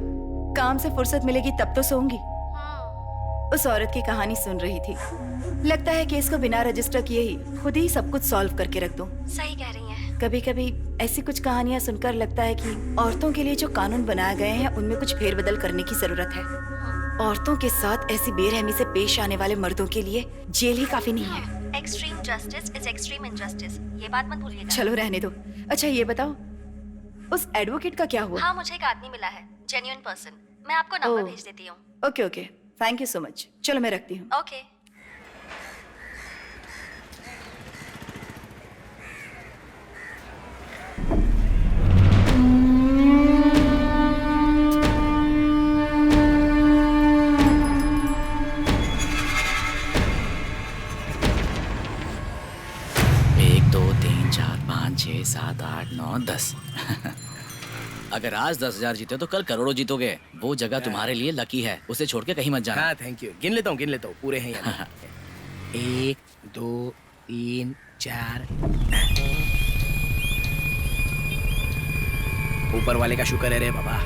काम से फुर्सत मिलेगी तब तो सोऊंगी। उस औरत की कहानी सुन रही थी। लगता है केस को बिना रजिस्टर किए ही खुद ही सब कुछ सॉल्व करके रख दूं। सही कह रही हैं। कभी कभी ऐसी कुछ कहानियां सुनकर लगता है कि औरतों के लिए जो कानून बनाए गए हैं उनमें कुछ फेरबदल करने की जरूरत है। औरतों के साथ ऐसी बेरहमी से पेश आने वाले मर्दों के लिए जेल ही काफी नहीं है। Extreme justice is extreme injustice, ये बात मत भूलिएगा। चलो रहने दो। अच्छा ये बताओ, उस एडवोकेट का क्या हुआ? हाँ, मुझे एक आदमी मिला है, जेन्युइन पर्सन। मैं आपको नंबर भेज देती हूँ। Okay okay, thank you so much. चलो मैं रखती हूँ। ओके। एक, दो, तीन, चार, 5, 6, 7, 8, 9, 10। अगर आज 10,000 जीते तो कल करोड़ों जीतोगे। वो जगह तुम्हारे लिए लकी है, उसे छोड़ के कहीं मत जाना। हाँ थैंक यू। गिन लेता हूँ पूरे हैं यहाँ। 1, 2, 3, 4। ऊपर वाले का शुक्र है रे बाबा।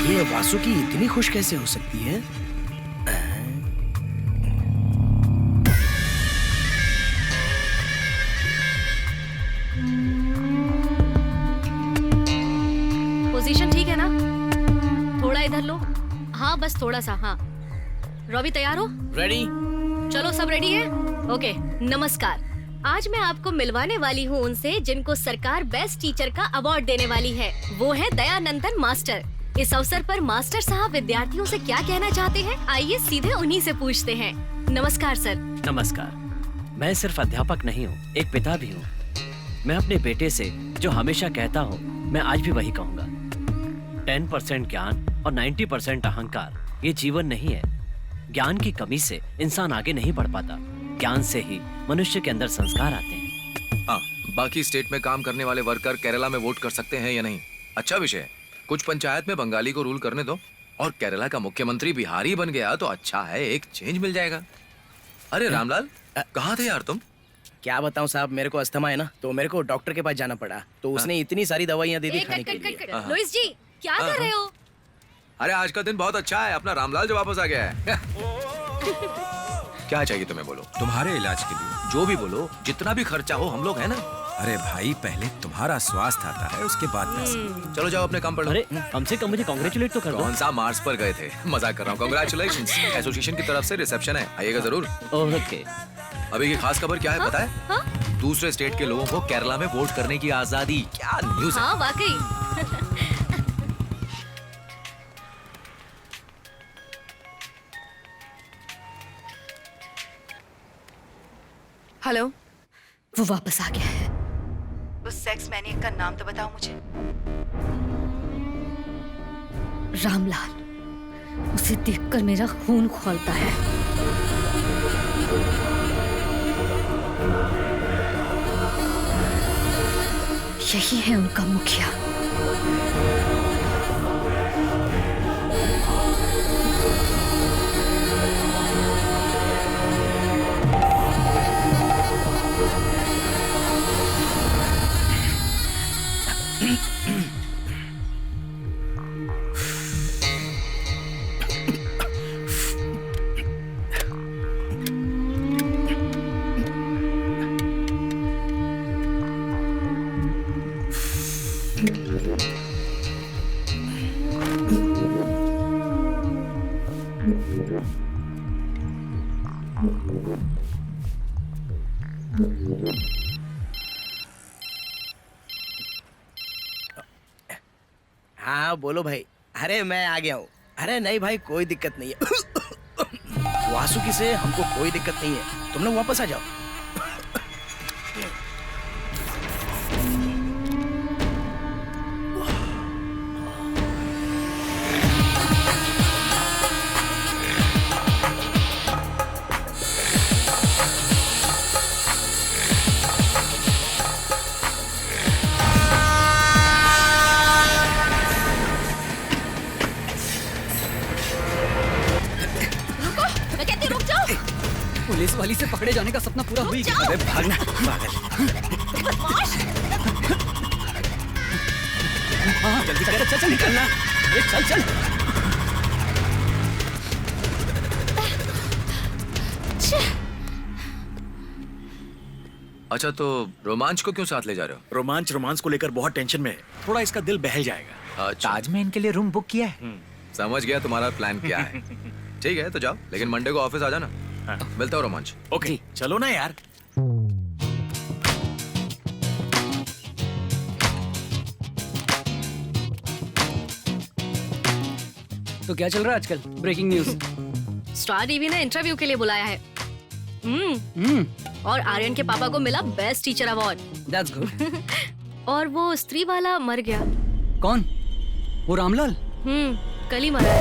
ये वासुकी इतनी खुश कैसे हो सकती है? पोजीशन ठीक है ना? थोड़ा इधर लो। हाँ बस थोड़ा सा। हाँ रॉबी तैयार हो? रेडी। चलो सब रेडी है? ओके। नमस्कार, आज मैं आपको मिलवाने वाली हूँ उनसे जिनको सरकार बेस्ट टीचर का अवार्ड देने वाली है। वो है दयानंदन मास्टर। इस अवसर पर मास्टर साहब विद्यार्थियों से क्या कहना चाहते हैं, आइए सीधे उन्हीं से पूछते हैं। नमस्कार सर। नमस्कार। मैं सिर्फ अध्यापक नहीं हूँ, एक पिता भी हूँ। मैं अपने बेटे से जो हमेशा कहता हूँ, मैं आज भी वही कहूँगा। 10% ज्ञान और 90% अहंकार ये जीवन नहीं है। ज्ञान की कमी से इंसान आगे नहीं बढ़ पाता। ज्ञान से ही मनुष्य के अंदर संस्कार आते हैं। हाँ, बाकी स्टेट में काम करने वाले वर्कर केरला में वोट कर सकते हैं या नहीं, अच्छा विषय है। कुछ पंचायत में बंगाली को रूल करने दो और केरला का मुख्यमंत्री बिहारी बन गया तो अच्छा है, एक चेंज मिल जाएगा। अरे रामलाल, कहाँ थे यार तुम? क्या बताऊं साहब, मेरे को अस्थमा है ना, तो मेरे को डॉक्टर के पास जाना पड़ा। तो उसने इतनी सारी दवाइयाँ दे दी खाने के लिए। लुइस जी क्या कर रहे हो? अरे आज का दिन बहुत अच्छा है, अपना रामलाल जो वापस आ गया है। क्या चाहिए तुम्हें, बोलो। तुम्हारे इलाज के लिए जो भी बोलो, जितना भी खर्चा हो, हम लोग हैं ना। अरे भाई, पहले तुम्हारा स्वास्थ्य आता है, उसके बाद पैसा। चलो जाओ अपने काम पर लो। अरे कम से कम मुझे कांग्रेचुलेट तो कर दो। कौन सा मार्स पर गए थे? मजाक कर रहा हूँ। कांग्रेचुलेशंस। एसोसिएशन की तरफ से रिसेप्शन है, आइएगा जरूर। ओके। अभी की खास खबर क्या है पता है? दूसरे स्टेट के लोगों को केरला में वोट करने की आजादी। क्या न्यूज़ है? हाँ वाकई। हेलो। वो वापस आ गया है। उस सेक्स मैनियक का नाम तो बताओ मुझे। रामलाल। उसे देखकर मेरा खून खौलता है। यही है उनका मुखिया। हाँ बोलो भाई। अरे मैं आ गया हूँ। अरे नहीं भाई कोई दिक्कत नहीं है। वासुकी से हमको कोई दिक्कत नहीं है, तुम लोग वापस आ जाओ। पुलिस वाली से पकड़े जाने का सपना पूरा हुई। अरे भागना पागल। हाँ जल्दी कर, चल चल निकलना। अरे चल चल। अच्छा तो रोमांच को क्यों साथ ले जा रहे हो? रोमांच को लेकर बहुत टेंशन में है, थोड़ा इसका दिल बहल जाएगा। ताज में इनके लिए रूम बुक किया है। समझ गया तुम्हारा प्लान क्या है। ठीक है तो जाओ, लेकिन मंडे को ऑफिस आ जाना। मिलता हो रोमांच। ओके चलो ना यार। तो क्या चल रहा है आजकल? Breaking news. स्टार टीवी ने इंटरव्यू के लिए बुलाया है। और आर्यन के पापा को मिला best teacher award. That's good. और वो स्त्री वाला मर गया। कौन? वो रामलाल? कल ही मरा है।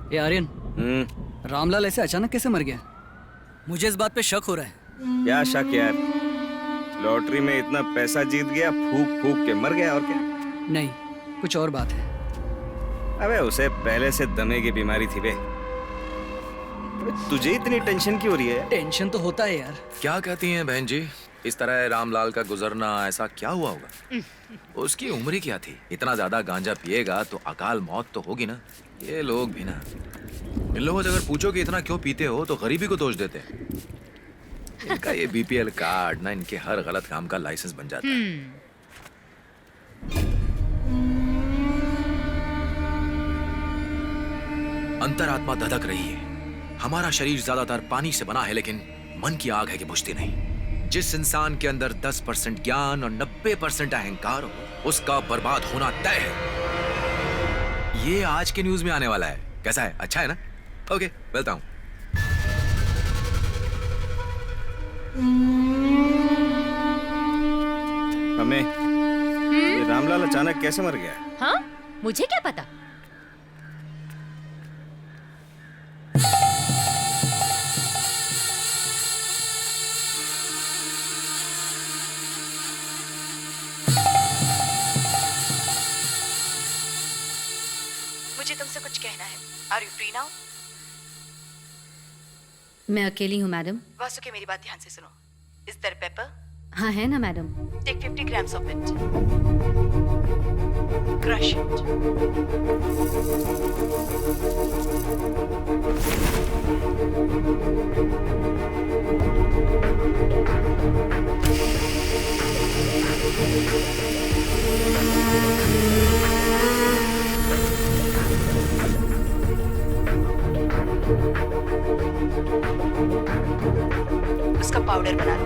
ये आर्यन, रामलाल ऐसे अचानक कैसे मर गया? मुझे इस बात पे शक हो रहा है। क्या शक यार? लॉटरी में इतना पैसा जीत गया, फूक फूक के मर गया और क्या? नहीं, कुछ और बात है। अबे उसे पहले से दमे की बीमारी थी बे। तुझे इतनी टेंशन क्यों हो रही है? टेंशन तो होता है यार। क्या कहती हैं बहन जी, इस तरह रामलाल का गुजरना ऐसा क्या हुआ होगा? उसकी उम्र ही क्या थी? इतना ज्यादा गांजा पिएगा तो अकाल मौत तो होगी ना। ये लोग भी ना, इन लोगों से अगर पूछो कि इतना क्यों पीते हो तो गरीबी को दोष देते हैं। इनका ये बीपीएल कार्ड ना इनके हर गलत काम का लाइसेंस बन जाता है। अंतरात्मा धधक रही है। हमारा शरीर ज्यादातर पानी से बना है, लेकिन मन की आग है कि बुझती नहीं। जिस इंसान के अंदर 10% ज्ञान और 90% अहंकार हो, उसका बर्बाद होना तय है। ये आज के न्यूज में आने वाला है। कैसा है? अच्छा है ना? ओके, मिलता हूं। हमें ये रामलाल अचानक कैसे मर गया? हाँ? मुझे क्या पता? मुझे तुमसे कुछ कहना है। Are you free now? मैं अकेली हूँ मैडम। वासुकी मेरी बात ध्यान से सुनो। Is there paper? हाँ है ना madam. Take 50 grams of it. Crush उसका पाउडर बना लो।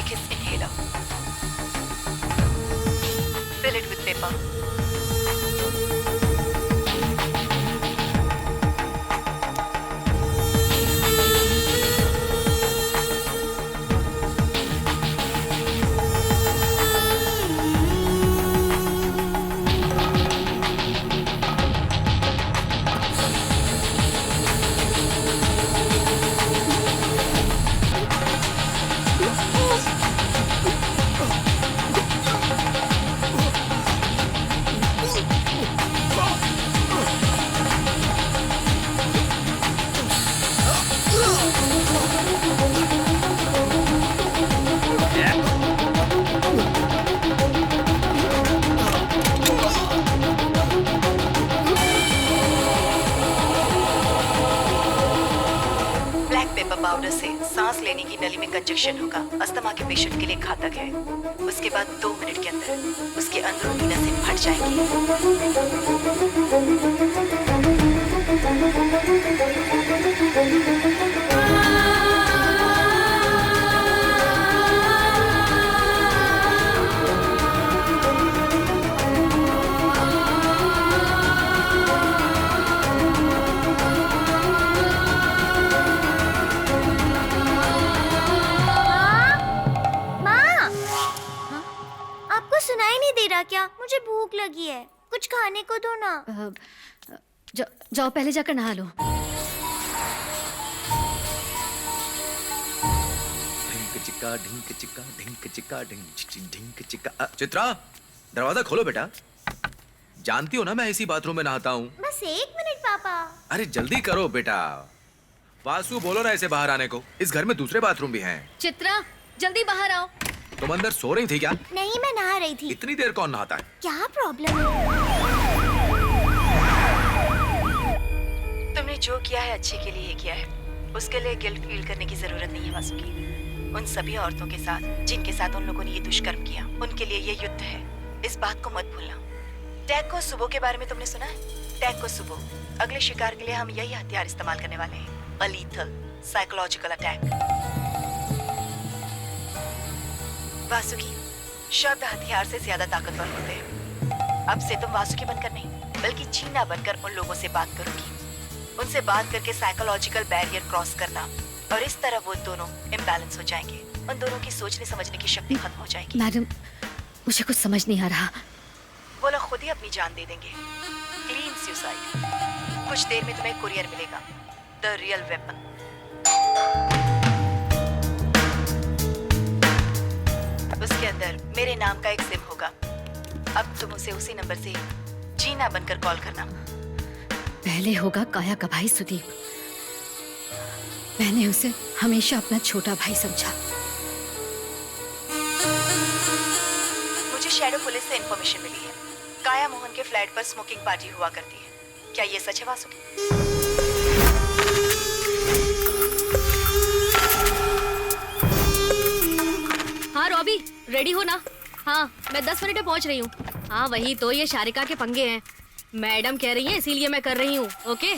Take his inhaler. Fill it with paper. Powder से सांस लेने की नली में कंजक्शन होगा, अस्थमा के पेशेंट के लिए घातक है। उसके बाद 2 मिनट के अंदर उसके अंदरूनी नसें फट सुनाई नहीं दे रहा क्या? मुझे भूख लगी है, कुछ खाने को दो ना। जाओ पहले जाकर नहा लो। चित्रा, दरवाजा खोलो बेटा। जानती हो ना मैं इसी बाथरूम में नहाता हूँ। बस 1 मिनट पापा। अरे जल्दी करो बेटा। वासु बोलो ना ऐसे बाहर आने को, इस घर में दूसरे बाथरूम भी हैं। चित्रा जल्दी बाहर आओ। तुम अंदर सो रही थी क्या? नहीं, मैं नहा रही थी। इतनी देर कौन नहाता है? क्या प्रॉब्लम है? तुमने जो किया है अच्छे के लिए किया है, उसके लिए गिल्ट फील करने की जरूरत नहीं है वासुकी। उन सभी औरतों के साथ जिनके साथ उन लोगों ने ये दुष्कर्म किया, उनके लिए ये युद्ध है। इस बात को मत भूलना। टैको सुबो के बारे में तुमने सुना है? टैको सुबो, अगले शिकार के लिए हम यही हथियार इस्तेमाल करने वाले हैं, अ लीथल साइकोलॉजिकल अटैक। वासुकी, शब्द हथियार से ज्यादा ताकतवर होते हैं। अब से तुम वासुकी बनकर नहीं, बल्कि चीना बनकर उन लोगों से बात करोगी। उनसे बात करके साइकोलॉजिकल बैरियर क्रॉस करना, और इस तरह वो दोनों इम्बैलेंस हो जाएंगे। उन दोनों की सोचने समझने की शक्ति खत्म हो जाएगी। मैडम, मुझे कुछ समझ नहीं आ रहा। वो लोग खुद ही अपनी जान दे देंगे। Clean suicide. कुछ देर में तुम्हें कुरियर मिलेगा, द रियल वेपन। उसके अंदर मेरे नाम का एक सिम होगा। अब तुम उसे उसी नंबर से जीना बनकर कॉल करना। पहले होगा काया का भाई सुदीप। मैंने उसे हमेशा अपना छोटा भाई समझा। मुझे शैडो पुलिस से इंफॉर्मेशन मिली है, काया मोहन के फ्लैट पर स्मोकिंग पार्टी हुआ करती है। क्या ये सच है वासुकी? हाँ रॉबी, रेडी हो ना? हाँ, मैं 10 मिनट में पहुंच रही हूँ। हाँ वही तो, ये शारिका के पंगे हैं। मैडम कह रही हैं इसीलिए मैं कर रही हूँ। Okay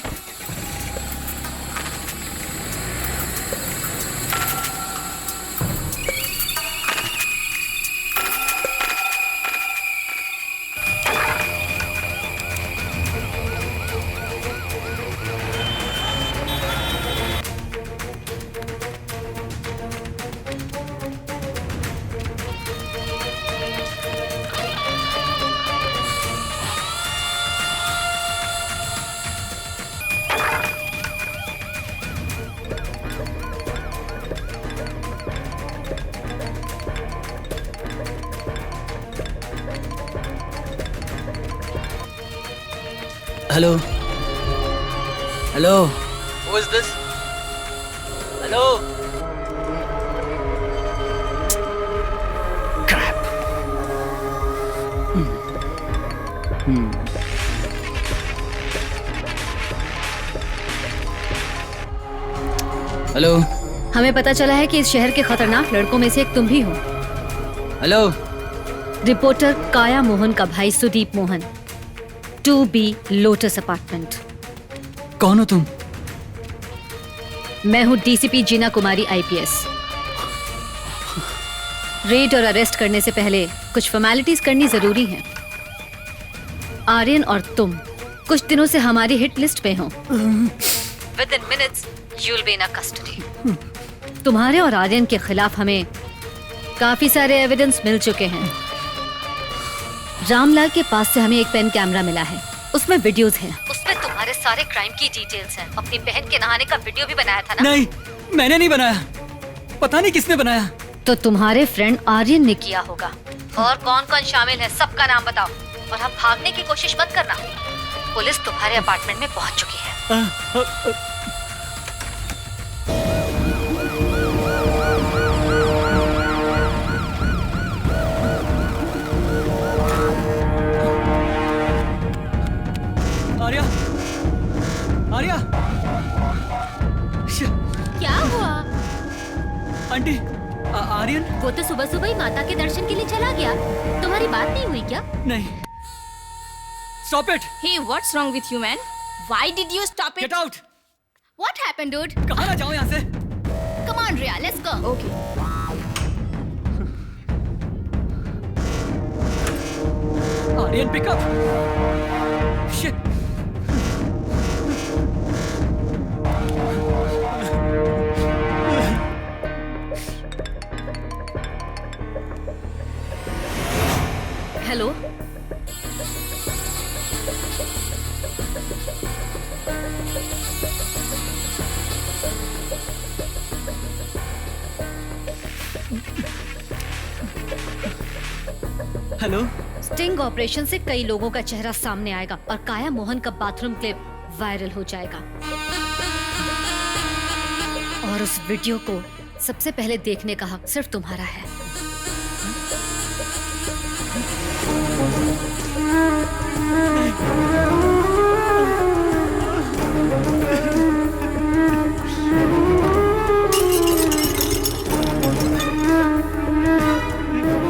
hello hello, Who is this? Hello. Hello, हमें पता चला है कि इस शहर के खतरनाक लड़कों में से एक तुम भी हो। हेलो, रिपोर्टर काया मोहन का भाई Sudeep Mohan, 2B lotus apartment. कौन हो तुम? मैं हूँ डीसीपी जीना कुमारी IPS। रेड और अरेस्ट करने से पहले कुछ फॉर्मेलिटीज करनी जरूरी है। आर्यन और तुम कुछ दिनों से हमारी हिट लिस्ट पे हो। Within minutes, you'll be in our custody. तुम्हारे और आर्यन के खिलाफ हमें काफी सारे एविडेंस मिल चुके हैं। रामलाल के पास से हमें एक पेन कैमरा मिला है, उसमें वीडियोस हैं। उसमें तुम्हारे सारे क्राइम की डिटेल्स हैं। अपनी बहन के नहाने का वीडियो भी बनाया था ना? नहीं, मैंने नहीं बनाया। पता नहीं किसने बनाया। तो तुम्हारे फ्रेंड आर्यन ने किया होगा। और कौन कौन शामिल है सबका नाम बताओ, और हम भागने की कोशिश मत करना। पुलिस तुम्हारे अपार्टमेंट में पहुंच चुकी है। आर्या, आर्या, क्या हुआ? आंटी, आर्यन? वो तो सुबह सुबह ही माता के दर्शन के लिए चला गया। तुम्हारी बात नहीं हुई क्या? नहीं। Stop it! Hey, what's wrong with you, man? Why did you stop it? Get out! What happened, dude? कहाँ ना जाऊँ यहाँ से? Come on, Rhea, let's go. Okay. Aryan, pick up! Shit! Hello, hello. Sting operation से कई लोगों का चेहरा सामने आएगा और काया मोहन का बाथरूम क्लिप वायरल हो जाएगा। और उस वीडियो को सबसे पहले देखने का हक सिर्फ तुम्हारा है।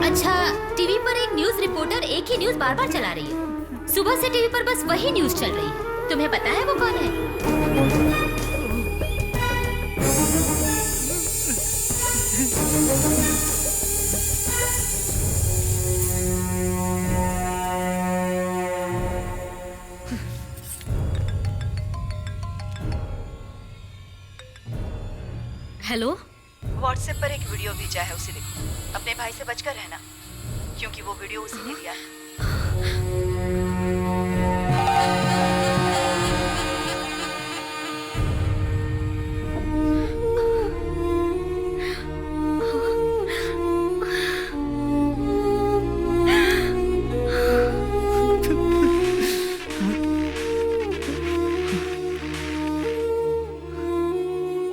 अच्छा, टीवी पर एक न्यूज रिपोर्टर एक ही न्यूज बार बार चला रही है। सुबह से टीवी पर बस वही न्यूज चल रही है। तुम्हें पता है वो कौन है? हेलो, व्हाट्सएप पर एक वीडियो भेजा है, उसे देखो। अपने भाई से बचकर रहना, क्योंकि वो वीडियो उसी ने लिया है।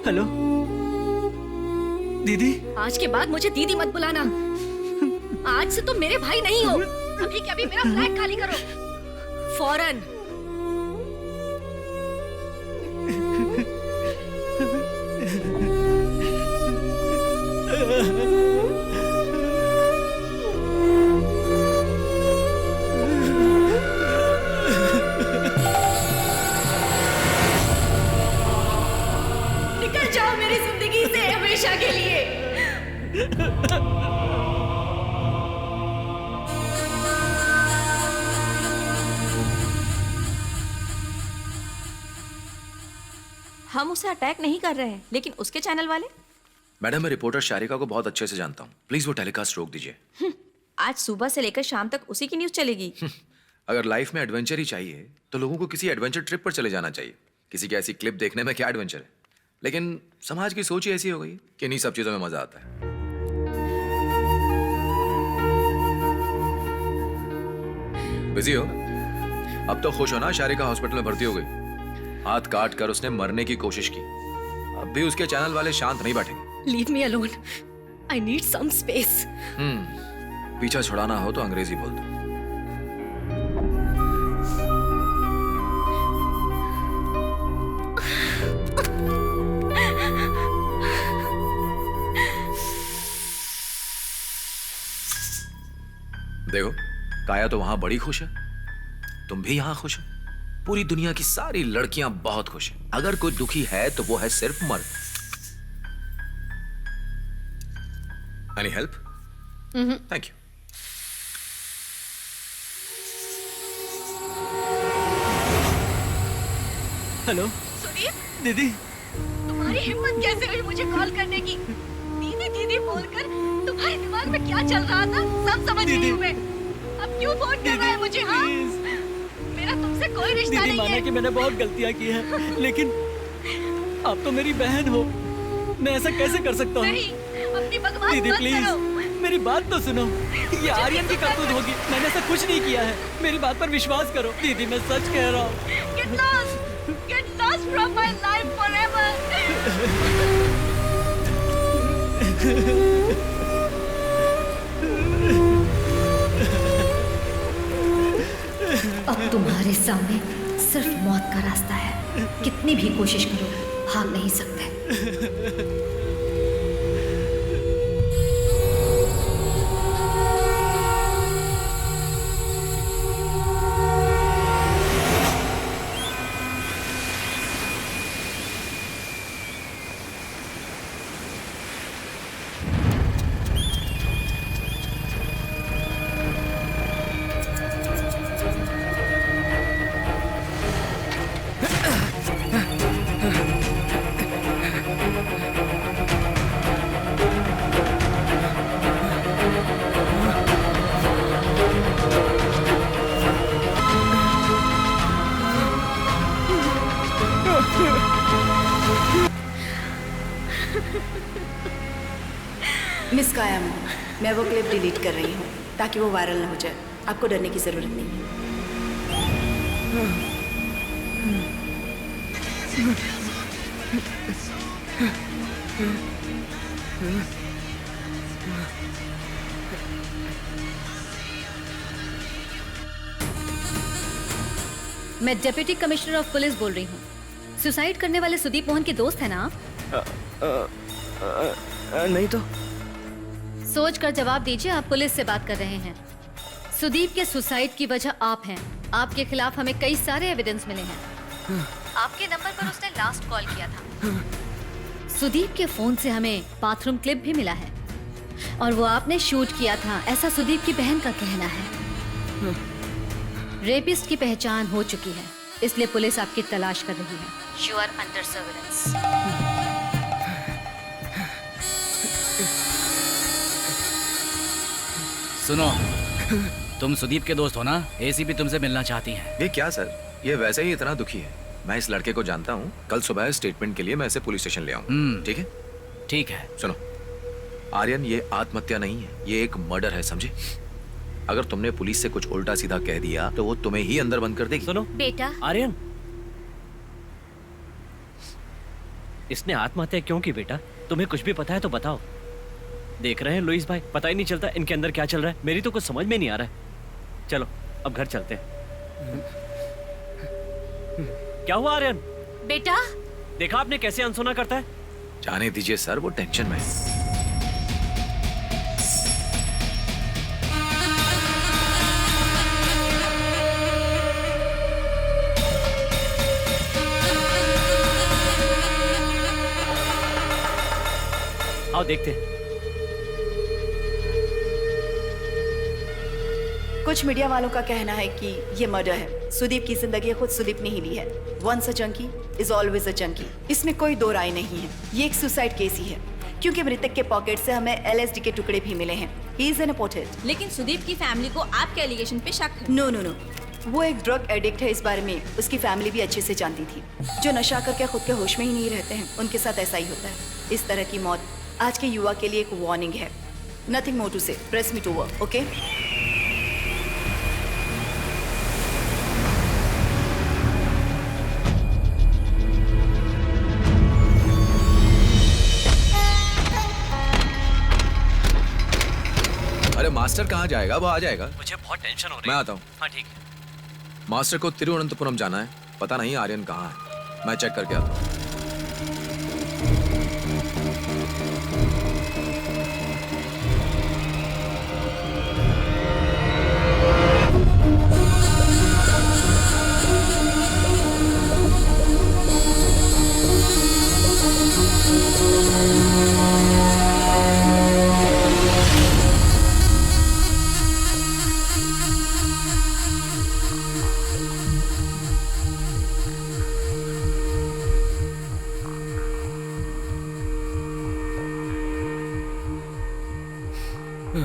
हेलो दीदी। आज के बाद मुझे दीदी मत बुलाना। आज से तुम मेरे भाई नहीं हो। अभी के अभी मेरा फ्लैट खाली करो, फौरन। निकल जाओ मेरी जिंदगी से हमेशा के लिए। हम उसे अटैक नहीं कर रहे हैं, लेकिन उसके चैनल वाले। मैडम, मैं रिपोर्टर शारिका को बहुत अच्छे से जानता हूँ। प्लीज वो टेलीकास्ट रोक दीजिए। आज सुबह से लेकर शाम तक उसी की न्यूज चलेगी। अगर लाइफ में एडवेंचर ही चाहिए तो लोगों को किसी एडवेंचर ट्रिप पर चले जाना चाहिए। किसी की ऐसी क्लिप देखने में क्या एडवेंचर है? लेकिन समाज की सोच ही ऐसी हो गई कि इन्हीं सब चीजों में मजा आता है। बिजी हो? अब तो खुश हो ना, शारिका हॉस्पिटल में भर्ती हो गई। हाथ काट कर उसने मरने की कोशिश की। अब भी उसके चैनल वाले शांत नहीं बैठेंगे। Leave me alone. I need some space. पीछा छुड़ाना हो तो अंग्रेजी बोल दो। देखो, काया तो वहां बड़ी खुश है, तुम भी यहां खुश हो। पूरी दुनिया की सारी लड़कियां बहुत खुश हैं। अगर कोई दुखी है तो वो है सिर्फ मर्द। Any help? Thank you. Hello Sudeep, दीदी। तुम्हारी हिम्मत कैसे हुई मुझे कॉल करने की? दीदी दीदी बोलकर तुम्हारे दिमाग में क्या चल रहा था सब समझ रही हूँ मैं। अब क्यों फोन कर रहा है मुझे? हाँ, मेरा तुमसे कोई रिश्ता दीदी नहीं माना है। कि मैंने बहुत गलतियाँ की हैं, लेकिन आप तो मेरी बहन हो, मैं ऐसा कैसे कर सकता हूँ? नहीं, अपनी बकवास दीदी मत प्लीज करो। मेरी बात तो सुनो। ये आर्यन की करतूत होगी, मैंने ऐसा कुछ नहीं किया है। मेरी बात पर विश्वास करो दीदी, मैं सच कह रहा हूँ। Get lost from my life forever. अब तुम्हारे सामने सिर्फ मौत का रास्ता है। कितनी भी कोशिश करो, भाग नहीं सकते। मिस काया मैम, मैं वो क्लिप डिलीट कर रही हूँ ताकि वो वायरल ना हो जाए। आपको डरने की जरूरत नहीं है। मैं डिप्टी कमिश्नर ऑफ पुलिस बोल रही हूँ। सुसाइड करने वाले सुदीप मोहन के दोस्त है ना आप? नहीं तो। सोच कर जवाब दीजिए, आप पुलिस से बात कर रहे हैं। सुदीप के सुसाइड की वजह आप हैं। आपके खिलाफ हमें कई सारे एविडेंस मिले हैं। आपके नंबर पर उसने लास्ट कॉल किया था। सुदीप के फोन से हमें बाथरूम क्लिप भी मिला है और वो आपने शूट किया था, ऐसा सुदीप की बहन का कहना है। रेपिस्ट की पहचान हो चुकी है, इसलिए पुलिस आपकी तलाश कर रही है। You are under surveillance. सुनो, तुम सुदीप के दोस्त हो ना? एसीपी तुमसे मिलना चाहती है। ये क्या सर, ये वैसे ही इतना दुखी है। मैं इस लड़के को जानता हूँ। कल सुबह स्टेटमेंट के लिए मैं इसे पुलिस स्टेशन ले आऊँ। ठीक है? ठीक है। सुनो आर्यन, ये आत्महत्या नहीं है, ये एक मर्डर है, समझे? अगर तुमने पुलिस से कुछ उल्टा सीधा कह दिया तो वो तुम्हें ही अंदर बंद कर देगी। सुनो बेटा, आर्यन, इसने आत्महत्या क्यों की बेटा? तुम्हें कुछ भी पता है तो बताओ। देख रहे हैं लुइस भाई, पता ही नहीं चलता इनके अंदर क्या चल रहा है। मेरी तो कुछ समझ में नहीं आ रहा है। चलो अब घर चलते हैं। क्या हुआ आर्यन? बेटा, देखा आपने कैसे अनसुना करता है? जाने दीजिए सर, वो टेंशन में है। आओ देखते हैं। कुछ मीडिया वालों का कहना है कि ये मर्डर है। सुदीप की जिंदगी खुद सुदीप ने ही ली है। Once a junkie is always a junkie. इसमें कोई दो राय नहीं है। ये एक सुसाइड केस ही है, क्योंकि मृतक के पॉकेट से हमें LSD के टुकड़े भी मिले हैं। He is an adopted. लेकिन सुदीप की फैमिली को आपके एलिगेशन पे शक है। नो नो नो, वो एक ड्रग एडिक्ट है। इस बारे में उसकी फैमिली भी अच्छे से जानती थी। जो नशा करके खुद के होश में ही नहीं रहते हैं, उनके साथ ऐसा ही होता है। इस तरह की मौत आज के युवा के लिए एक वार्निंग है। Nothing more to say, press me to work, okay? अरे मास्टर कहाँ जाएगा? वो आ जाएगा। मुझे बहुत टेंशन हो रही है। मैं आता हूँ। हाँ ठीक है। मास्टर को तिरुवनंतपुरम जाना है, पता नहीं आर्यन कहाँ है। मैं चेक करके आता हूँ। मैं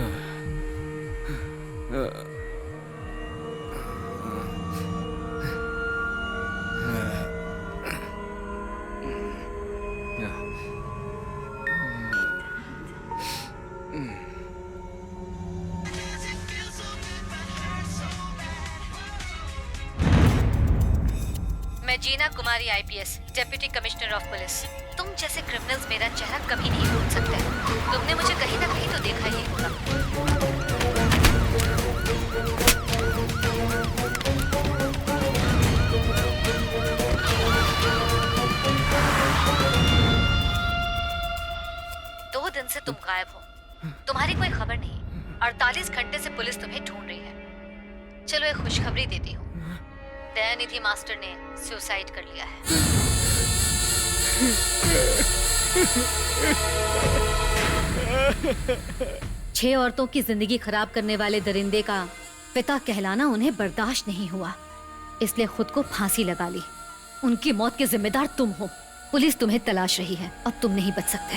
Jeena Kumari IPS, deputy commissioner of police. तुम जैसे क्रिमिनल्स मेरा चेहरा कभी नहीं भूल सकते। तुमने मुझे कहीं ना कहीं तो देखा ही होगा। दो दिन से तुम गायब हो, तुम्हारी कोई खबर नहीं। 48 घंटे से पुलिस तुम्हें ढूंढ रही है। चलो एक खुशखबरी देती हूँ, दयानिधि मास्टर ने सुसाइड कर लिया है। 6 औरतों की जिंदगी खराब करने वाले दरिंदे का पिता कहलाना उन्हें बर्दाश्त नहीं हुआ, इसलिए खुद को फांसी लगा ली। उनकी मौत के जिम्मेदार तुम हो। पुलिस तुम्हें तलाश रही है, अब तुम नहीं बच सकते।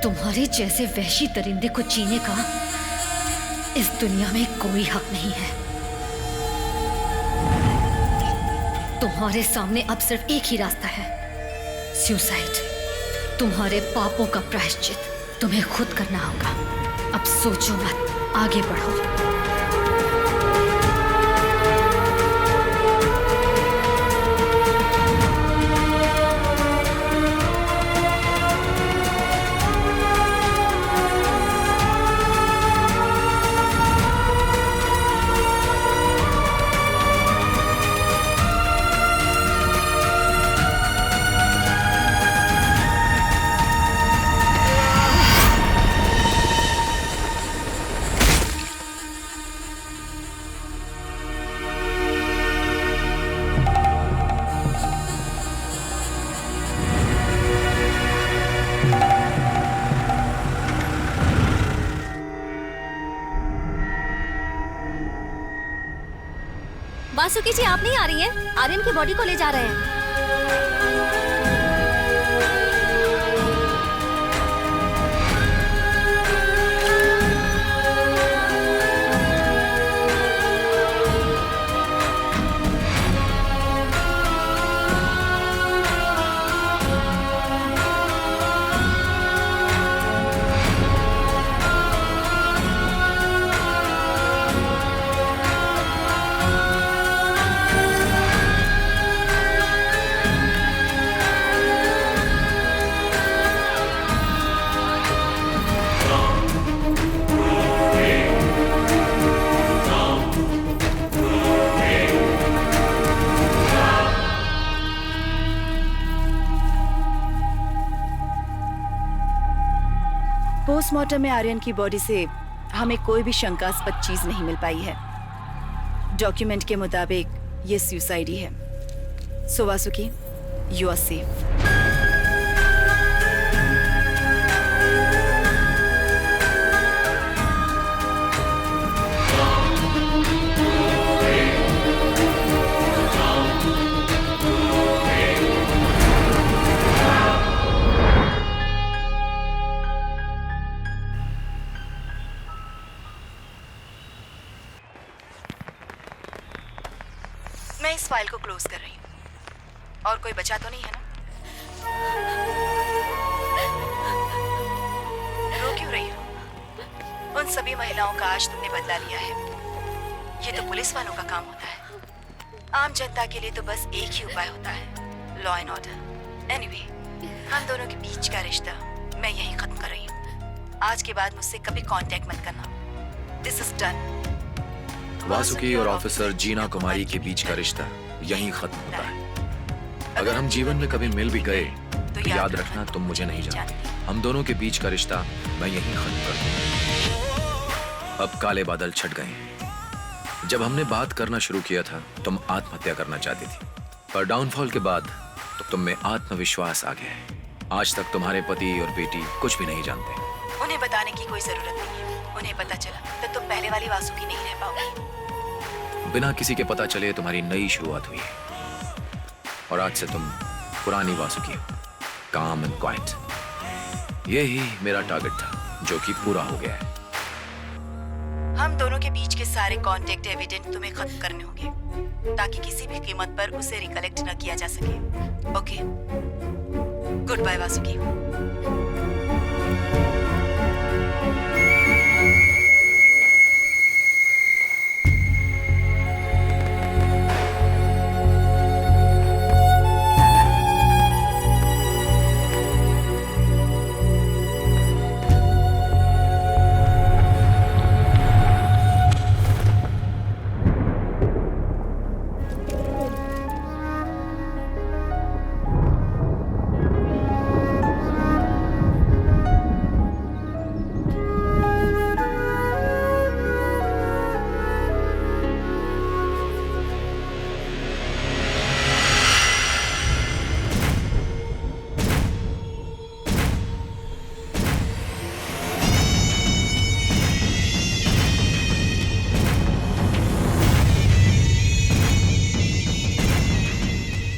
तुम्हारे जैसे वहशी दरिंदे को जीने का इस दुनिया में कोई हक नहीं है। तुम्हारे सामने अब सिर्फ एक ही रास्ता है, सुसाइड। तुम्हारे पापों का प्रायश्चित तुम्हें खुद करना होगा। अब सोचो मत, आगे बढ़ो। वासुकी जी, आप नहीं आ रही हैं? आर्यन की बॉडी को ले जा रहे हैं। पोस्टमार्टम में आर्यन की बॉडी से हमें कोई भी शंकास्पद चीज नहीं मिल पाई है। डॉक्यूमेंट के मुताबिक ये सुसाइड ही है। सो वासुकी, यू आर सेफ। मैं इस फाइल को क्लोज कर रही हूँ। और कोई बचा तो नहीं है ना? रो क्यों रही हो? उन सभी महिलाओं का आज तुमने बदला लिया है। ये तो पुलिस वालों का काम होता है। आम जनता के लिए तो बस एक ही उपाय होता है, लॉ एंड ऑर्डर। एनीवे, हम दोनों के बीच का रिश्ता मैं यहीं खत्म कर रही हूँ। आज के बाद मुझसे कभी कांटेक्ट मत करना। This is done. वासुकी और ऑफिसर जीना कुमारी के बीच का रिश्ता यहीं खत्म होता है। अगर हम जीवन में कभी मिल भी गए तो याद रखना, तुम मुझे नहीं जानती। हम दोनों के बीच का रिश्ता मैं यहीं खत्म कर दूंगा। अब काले बादल छट गए। जब हमने बात करना शुरू किया था, तुम आत्महत्या करना चाहती थी, पर डाउनफॉल के बाद तो तुम में आत्मविश्वास आ गया है। आज तक तुम्हारे पति और बेटी कुछ भी नहीं जानते। उन्हें बताने की कोई जरूरत नहीं है। उन्हें पता चला तो तुम पहले वाली वासुकी नहीं रह पाओगी। बिना किसी के पता चले तुम्हारी नई शुरुआत हुई है और आज से तुम पुरानी वासुकी हो, काम एंड क्वाइट। यही मेरा टारगेट था जो कि पूरा हो गया है। हम दोनों के बीच के सारे कांटेक्ट एविडेंट तुम्हें खत्म करने होंगे ताकि किसी भी कीमत पर उसे रिकलेक्ट न किया जा सके। Okay, good bye Vasuki.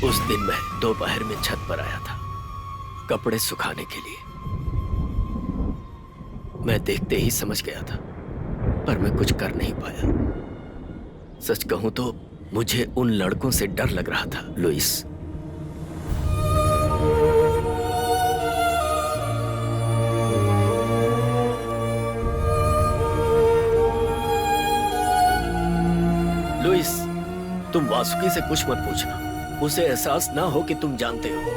उस दिन मैं दोपहर में छत पर आया था कपड़े सुखाने के लिए। मैं देखते ही समझ गया था, पर मैं कुछ कर नहीं पाया। सच कहूं तो मुझे उन लड़कों से डर लग रहा था, लुइस। लुइस, तुम वासुकी से कुछ मत पूछना। उसे एहसास ना हो कि तुम जानते हो।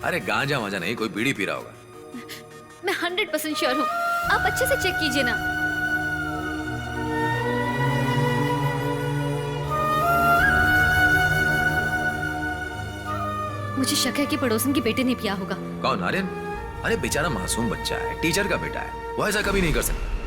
अरे गांजा मांजा नहीं, कोई बीड़ी पी रहा होगा। मैं 100% श्योर हूँ। आप अच्छे से चेक कीजिए ना। मुझे शक है कि पड़ोसन की बेटे ने पिया होगा। कौन? आर्यन? अरे बेचारा मासूम बच्चा है, टीचर का बेटा है, वो ऐसा कभी नहीं कर सकता।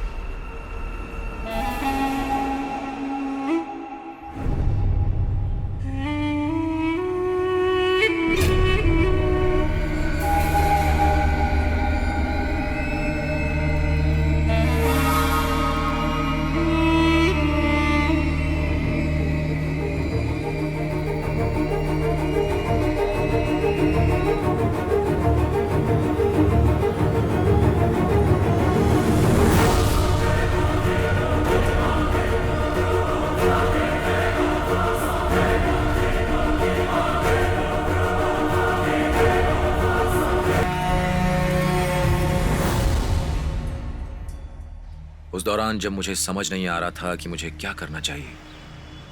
दौरान जब मुझे समझ नहीं आ रहा था कि मुझे क्या करना चाहिए,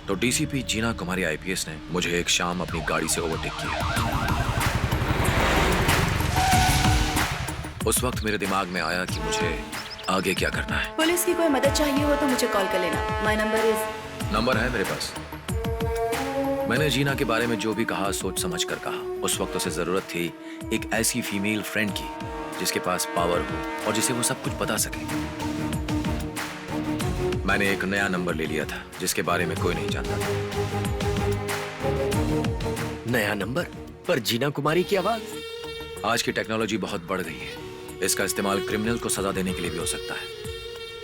तो डीसीपी जीना कुमारी आईपीएस ने मुझे एक शाम अपनी गाड़ी से ओवरटेक किया। उस वक्त मेरे दिमाग में आया कि मुझे आगे क्या करना है। पुलिस की कोई मदद चाहिए हो तो मुझे कॉल कर लेना। माय नंबर है मेरे पास। मैंने जीना के बारे में जो भी कहा सोच समझ कर कहा। उस वक्त उसे जरूरत थी एक ऐसी फीमेल फ्रेंड की जिसके पास पावर हो और जिसे वो सब कुछ बता सके। मैंने एक नया नंबर ले लिया था जिसके बारे में कोई नहीं जानता था। नया नंबर पर जीना कुमारी की आवाज। आज की टेक्नोलॉजी बहुत बढ़ गई है। इसका इस्तेमाल क्रिमिनल को सजा देने के लिए भी हो सकता है।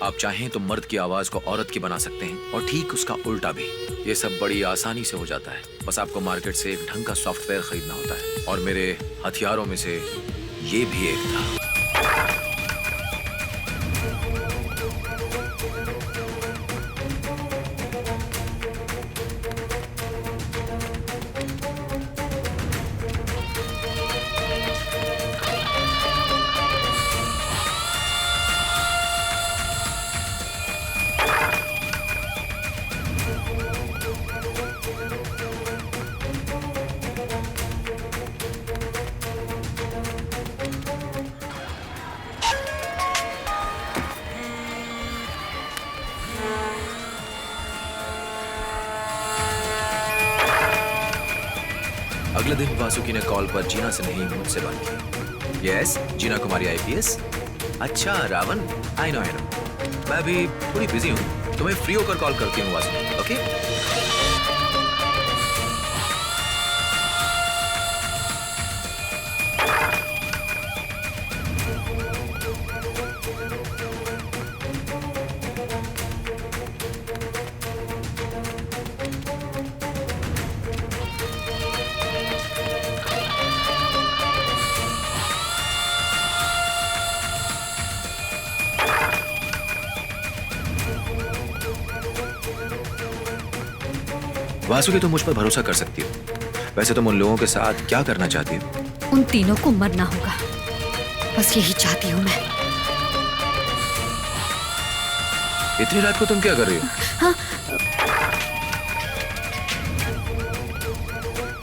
आप चाहें तो मर्द की आवाज को औरत की बना सकते हैं और ठीक उसका उल्टा भी। ये सब बड़ी आसानी से हो जाता है। बस आपको मार्केट से एक ढंग का सॉफ्टवेयर खरीदना होता है और मेरे हथियारों में से ये भी एक था। अगले दिन वासुकी ने कॉल पर जीना से नहीं मुझसे बात की। यस, जीना कुमारी आईपीएस। अच्छा रावण, आई नो। मैं अभी थोड़ी बिजी हूँ, तुम्हें फ्री होकर कॉल करती हूँ वासुकी। ओके? वासुकी, तुम मुझ पर भरोसा कर सकती हो। वैसे तुम उन लोगों के साथ क्या करना चाहती हो? उन तीनों को मरना होगा, बस यही चाहती हूँ मैं। इतनी रात को तुम क्या कर रही हो? हाँ,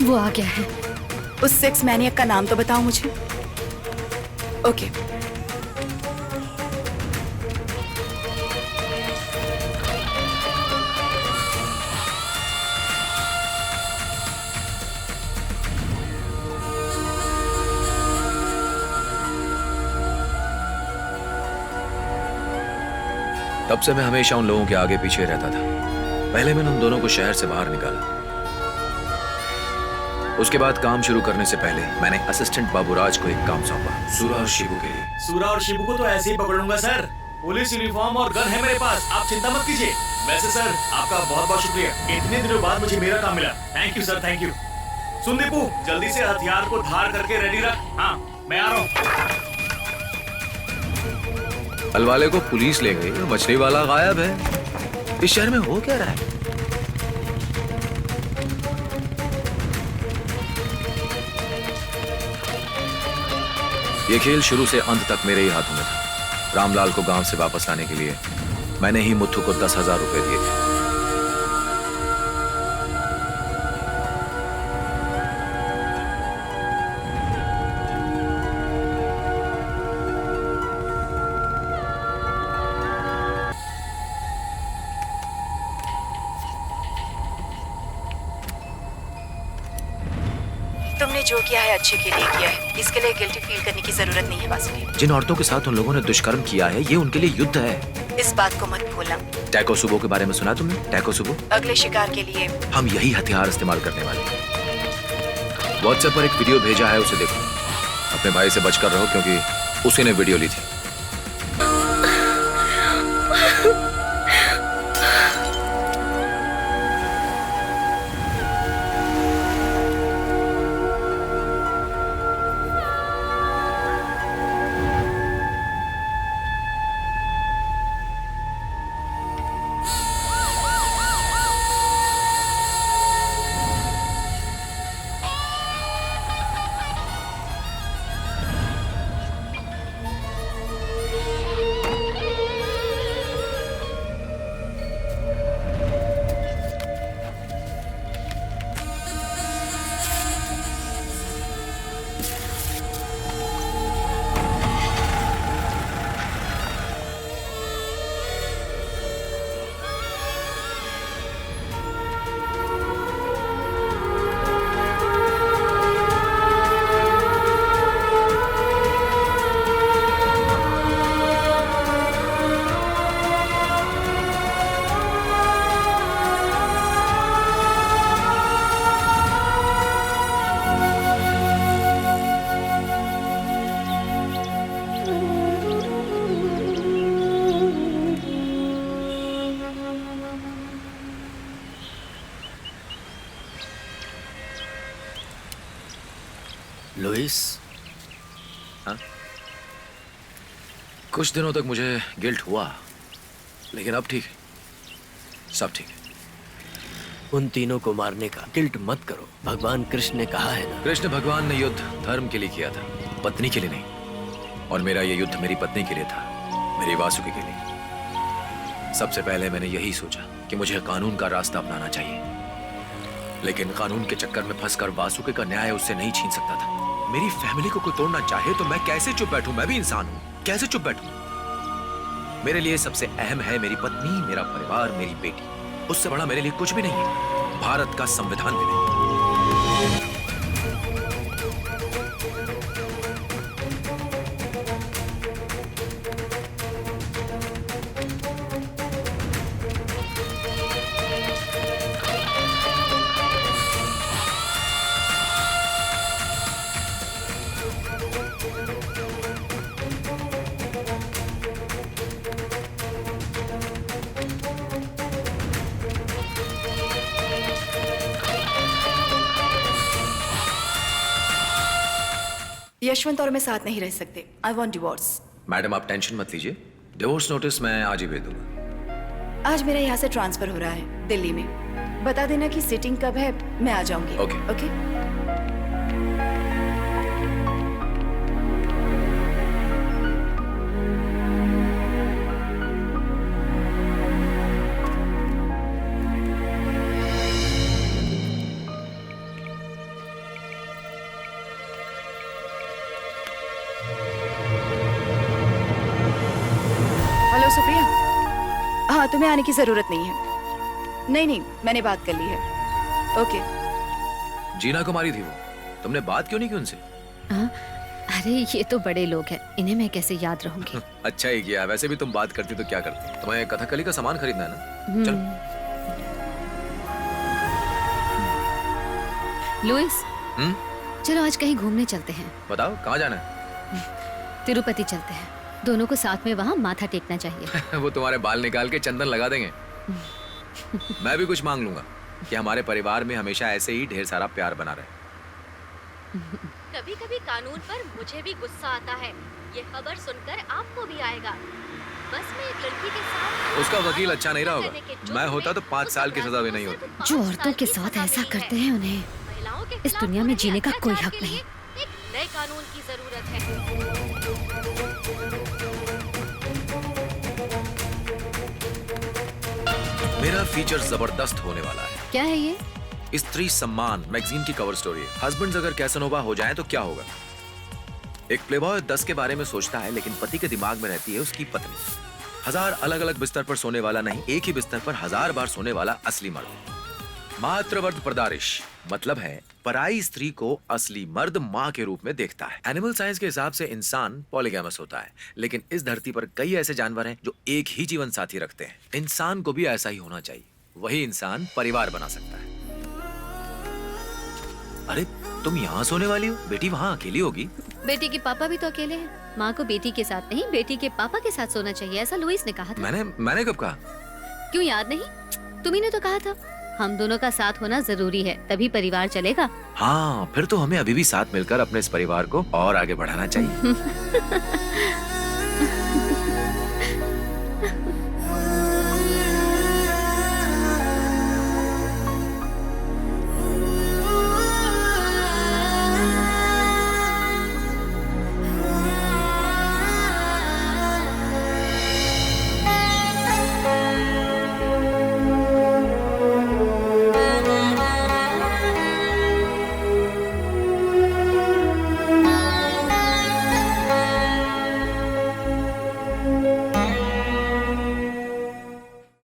वो आ गया है। उस सेक्स मैनियक का नाम तो बताओ मुझे। ओके। तब से मैं हमेशा उन लोगों के आगे पीछे रहता था। पहले मैंने उन दोनों को शहर से बाहर निकाला। उसके बाद काम शुरू करने से पहले मैंने असिस्टेंट बाबूराज को एक काम सौंपा, सूरा और शिबू के लिए। सूरा और शिबू को तो ऐसे ही पकड़ूंगा सर। पुलिस यूनिफॉर्म और गन है मेरे पास, आप चिंता मत कीजिए। वैसे सर, आपका बहुत बहुत शुक्रिया। इतने दिनों बाद मुझे मेरा काम मिला। Thank you sir, thank you. सुन दीपू, जल्दी से हथियार को धार करके रेडी रख। हाँ, मैं आ रहा हूँ। अलवाले को पुलिस ले गई, मछली वाला गायब है। इस शहर में हो क्या रहा है? ये खेल शुरू से अंत तक मेरे ही हाथों में था। रामलाल को गांव से वापस लाने के लिए मैंने ही मुथु को 10,000 रुपए दिए थे। तुमने जो किया है अच्छे के लिए किया है। इसके लिए गिल्टी फील करने की जरूरत नहीं है वासुकी। जिन औरतों के साथ उन लोगों ने दुष्कर्म किया है, ये उनके लिए युद्ध है। इस बात को मत भूलना। टैको सुबो के बारे में सुना तुमने? टैको सुबो? अगले शिकार के लिए हम यही हथियार इस्तेमाल करने वाले हैं। व्हाट्सएप पर एक वीडियो भेजा है, उसे देखो। अपने भाई से बचकर रहो क्योंकि उसी ने वीडियो ली थी। लुइस, हाँ? कुछ दिनों तक मुझे गिल्ट हुआ, लेकिन अब ठीक है, सब ठीक है। उन तीनों को मारने का गिल्ट मत करो। भगवान कृष्ण ने कहा है ना। कृष्ण भगवान ने युद्ध धर्म के लिए किया था, पत्नी के लिए नहीं। और मेरा ये युद्ध मेरी पत्नी के लिए था, मेरी वासुकी के लिए। सबसे पहले मैंने यही सोचा कि मुझे कानून का रास्ता अपनाना चाहिए, लेकिन कानून के चक्कर में फंसकर वासुकी का न्याय उससे नहीं छीन सकता था। मेरी फैमिली को कोई तोड़ना चाहे तो मैं कैसे चुप बैठूं? मैं भी इंसान हूं, कैसे चुप बैठूं? मेरे लिए सबसे अहम है मेरी पत्नी, मेरा परिवार, मेरी बेटी। उससे बड़ा मेरे लिए कुछ भी नहीं है, भारत का संविधान भी नहीं। यशवंत और मैं साथ नहीं रह सकते। I want divorce. मैडम आप टेंशन मत लीजिए, डिवोर्स नोटिस मैं आज ही भेज दूंगा। आज मेरा यहाँ से ट्रांसफर हो रहा है दिल्ली में। बता देना कि सिटिंग कब है, मैं आ जाऊंगी। ओके। ओके। हेलो सुप्रिया। हाँ, तुम्हें आने की जरूरत नहीं है। नहीं, मैंने बात कर ली है। ओके। जीना कुमारी थी वो, तुमने बात क्यों नहीं की उनसे? अरे ये तो बड़े लोग हैं, इन्हें मैं कैसे याद रहूंगी। अच्छा ही किया, वैसे भी तुम बात करती तो क्या करती। तुम्हें कथकली का सामान खरीदना है ना? चलो। लुइस, चलो आज कहीं घूमने चलते हैं। बताओ कहाँ जाना है? तिरुपति चलते हैं, दोनों को साथ में वहाँ माथा टेकना चाहिए। वो तुम्हारे बाल निकाल के चंदन लगा देंगे। मैं भी कुछ मांग लूंगा कि हमारे परिवार में हमेशा ऐसे ही ढेर सारा प्यार बना रहे। कभी कभी कानून पर मुझे भी गुस्सा आता है। ये खबर सुनकर आपको भी आएगा। बस मैं एक लड़की के साथ। उसका वकील अच्छा नहीं रहा होगा। मैं होता तो 5 साल की सजा भी नहीं होती। जो औरतों के साथ ऐसा करते हैं उन्हें इस दुनिया में जीने का कोई हक नहीं। एक नए कानून की जरूरत है। मेरा फीचर जबरदस्त होने वाला है। क्या है ये? स्त्री सम्मान मैगजीन की कवर स्टोरी है। हस्बैंड्स अगर कैसनोवा हो जाएं तो क्या होगा? एक प्लेबॉय 10 के बारे में सोचता है, लेकिन पति के दिमाग में रहती है उसकी पत्नी। 1000 अलग अलग बिस्तर पर सोने वाला नहीं, एक ही बिस्तर पर 1000 बार सोने वाला असली मर्द। मातृवर्ग प्रदारिश मतलब है पराई स्त्री को असली मर्द माँ के रूप में देखता है। एनिमल साइंस के हिसाब से इंसान पॉलीगैमस होता है, लेकिन इस धरती पर कई ऐसे जानवर हैं जो एक ही जीवन साथी रखते हैं। इंसान को भी ऐसा ही होना चाहिए, वही इंसान परिवार बना सकता है। अरे तुम यहाँ सोने वाली हो, बेटी वहाँ अकेली होगी। बेटी के पापा भी तो अकेले हैं। माँ को बेटी के साथ नहीं, बेटी के पापा के साथ सोना चाहिए, ऐसा लुइस ने कहा था। मैंने कब कहा? क्यों याद नहीं? तुम्ही ने तो कहा था हम दोनों का साथ होना जरूरी है, तभी परिवार चलेगा। हाँ, फिर तो हमें अभी भी साथ मिलकर अपने इस परिवार को और आगे बढ़ाना चाहिए।